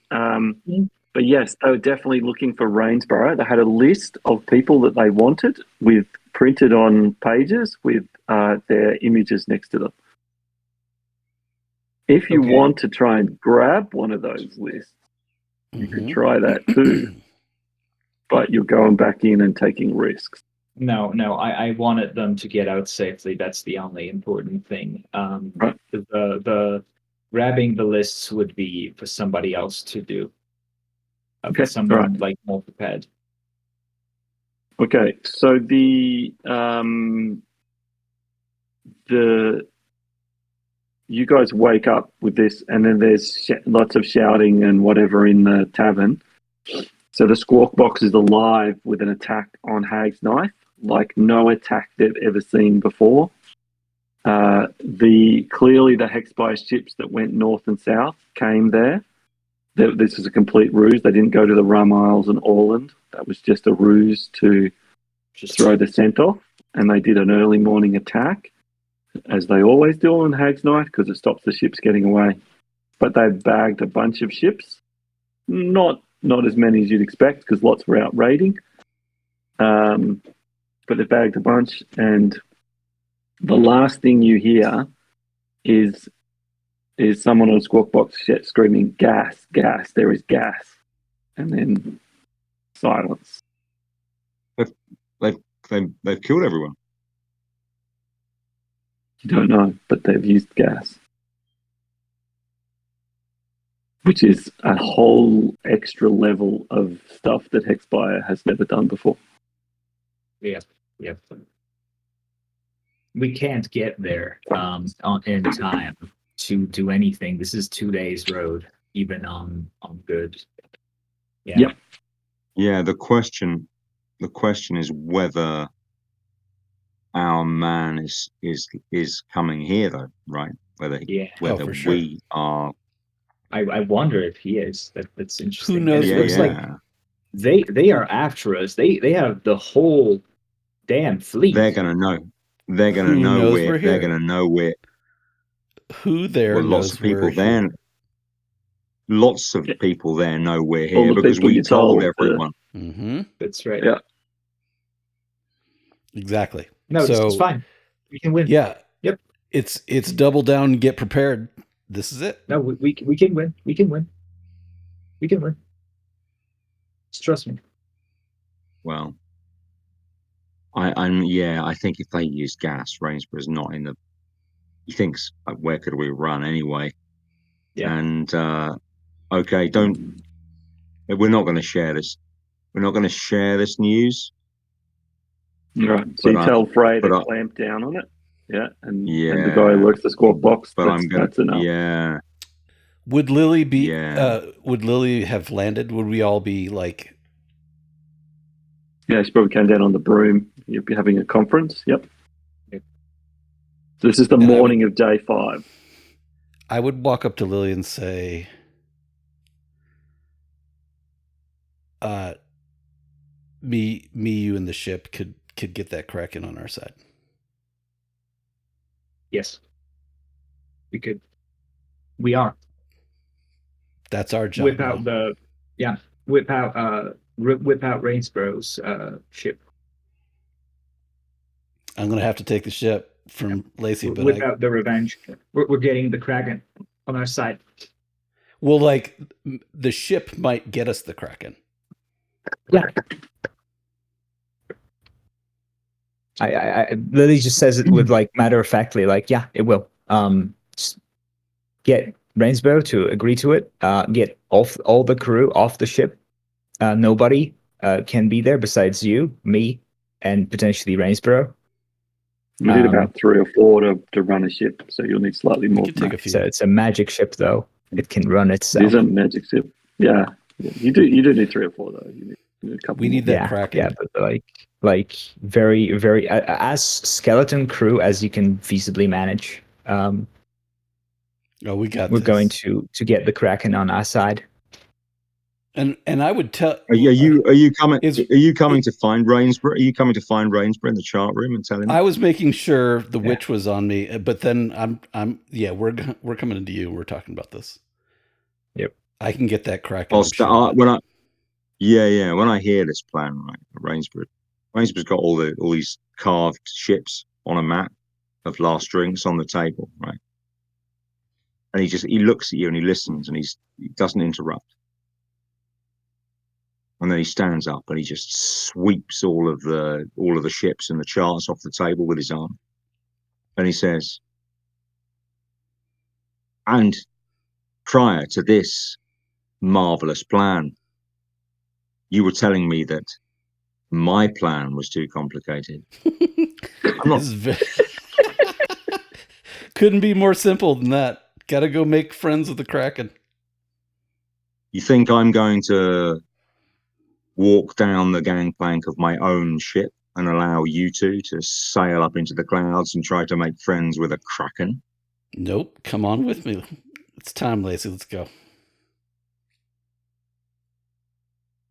But yes, they were definitely looking for Rainsborough. They had a list of people that they wanted with printed on pages with their images next to them. If you want to try and grab one of those lists, you could try that too. But you're going back in and taking risks. No, I wanted them to get out safely. That's the only important thing. Right. The grabbing the lists would be for somebody else to do. For someone like more prepared. Okay, so the you guys wake up with this, and then there's lots of shouting and whatever in the tavern. So the skwawkbox is alive with an attack on Hag's Knife, like no attack they've ever seen before. Clearly the Hexspire ships that went north and south came there. This is a complete ruse. They didn't go to the Rum Isles and Orland. That was just a ruse to throw the scent off. And they did an early morning attack, as they always do on Hag's Knife, because it stops the ships getting away. But they bagged a bunch of ships. Not as many as you'd expect, because lots were out raiding. But they bagged a bunch. And the last thing you hear is someone on a skwawkbox screaming, "Gas, gas, there is gas." And then silence. They've killed everyone. You don't know, but they've used gas. Which is a whole extra level of stuff that Hexspire has never done before. Yep. We can't get there in time to do anything. This is 2 days road, even on good. Yeah. Yep. Yeah, the question is whether our man is coming here though, right? Whether for sure. we are. I wonder if he is. That's interesting. Who knows? It's like they are after us. They have the whole damn fleet. They're gonna know. They're gonna know we're here. They're gonna know we're. Who there well, knows lots of people we're there. here. Lots of people there know we're All here the because people we you told told, everyone. Mm-hmm. That's right. Yeah. Exactly. No, it's fine. We can win. Yeah. Yep. It's double down, get prepared. This is it. No, we can win. We can win. We can win. Just trust me. Well, I think if they use gas, Rainsborough's not in the. He thinks, where could we run anyway? Yeah. And okay, we're not going to share this. We're not going to share this news. Right. So you tell Frey to clamp down on it. Yeah. And the guy who works the skwawkbox. But that's enough. Yeah. Would Lily be? Yeah. Would Lily have landed? Would we all be like? Yeah, she probably came down on the broom. You'd be having a conference. Yep. So this is the morning of day 5. I would walk up to Lily and say, me, you, and the ship could get that Kraken on our side. Yes, we could. We are. That's our job. Whip out Rainsborough's ship. I'm gonna have to take the ship from Lacey, but whip out the Revenge. We're getting the Kraken on our side. Well, like the ship might get us the Kraken. Yeah. I Lily just says it with like matter of factly, like, yeah, it will. Just get Rainsborough to agree to it. Get all the crew off the ship. Nobody can be there besides you, me, and potentially Rainsborough. We need about 3 or 4 to run a ship, so you'll need slightly more. Take a few. So it's a magic ship, though. It can run itself. It is a magic ship. Yeah. You do need 3 or 4 though. You need a couple. We need that Kraken. Yeah, but like very, very as skeleton crew as you can feasibly manage. Oh, we got We're this. going to get the Kraken on our side. And I would tell. Are you coming? Is- Are you coming to find Rainsborough? Are you coming to find Rainsborough in the chart room and tell him? I was making sure the witch was on me, but then we're coming into you. We're talking about this. Yep. I can get that Kraken. When I hear this plan, right, Rainsborough's got all these carved ships on a map of last drinks on the table, right? And he looks at you and he listens and he doesn't interrupt. And then he stands up and he just sweeps all of the ships and the charts off the table with his arm. And he says, and prior to this marvelous plan, you were telling me that my plan was too complicated. I'm not... Couldn't be more simple than that. Gotta go make friends with the Kraken. You think I'm going to walk down the gangplank of my own ship and allow you two to sail up into the clouds and try to make friends with a Kraken? Nope. Come on with me. It's time, Lacey. Let's go.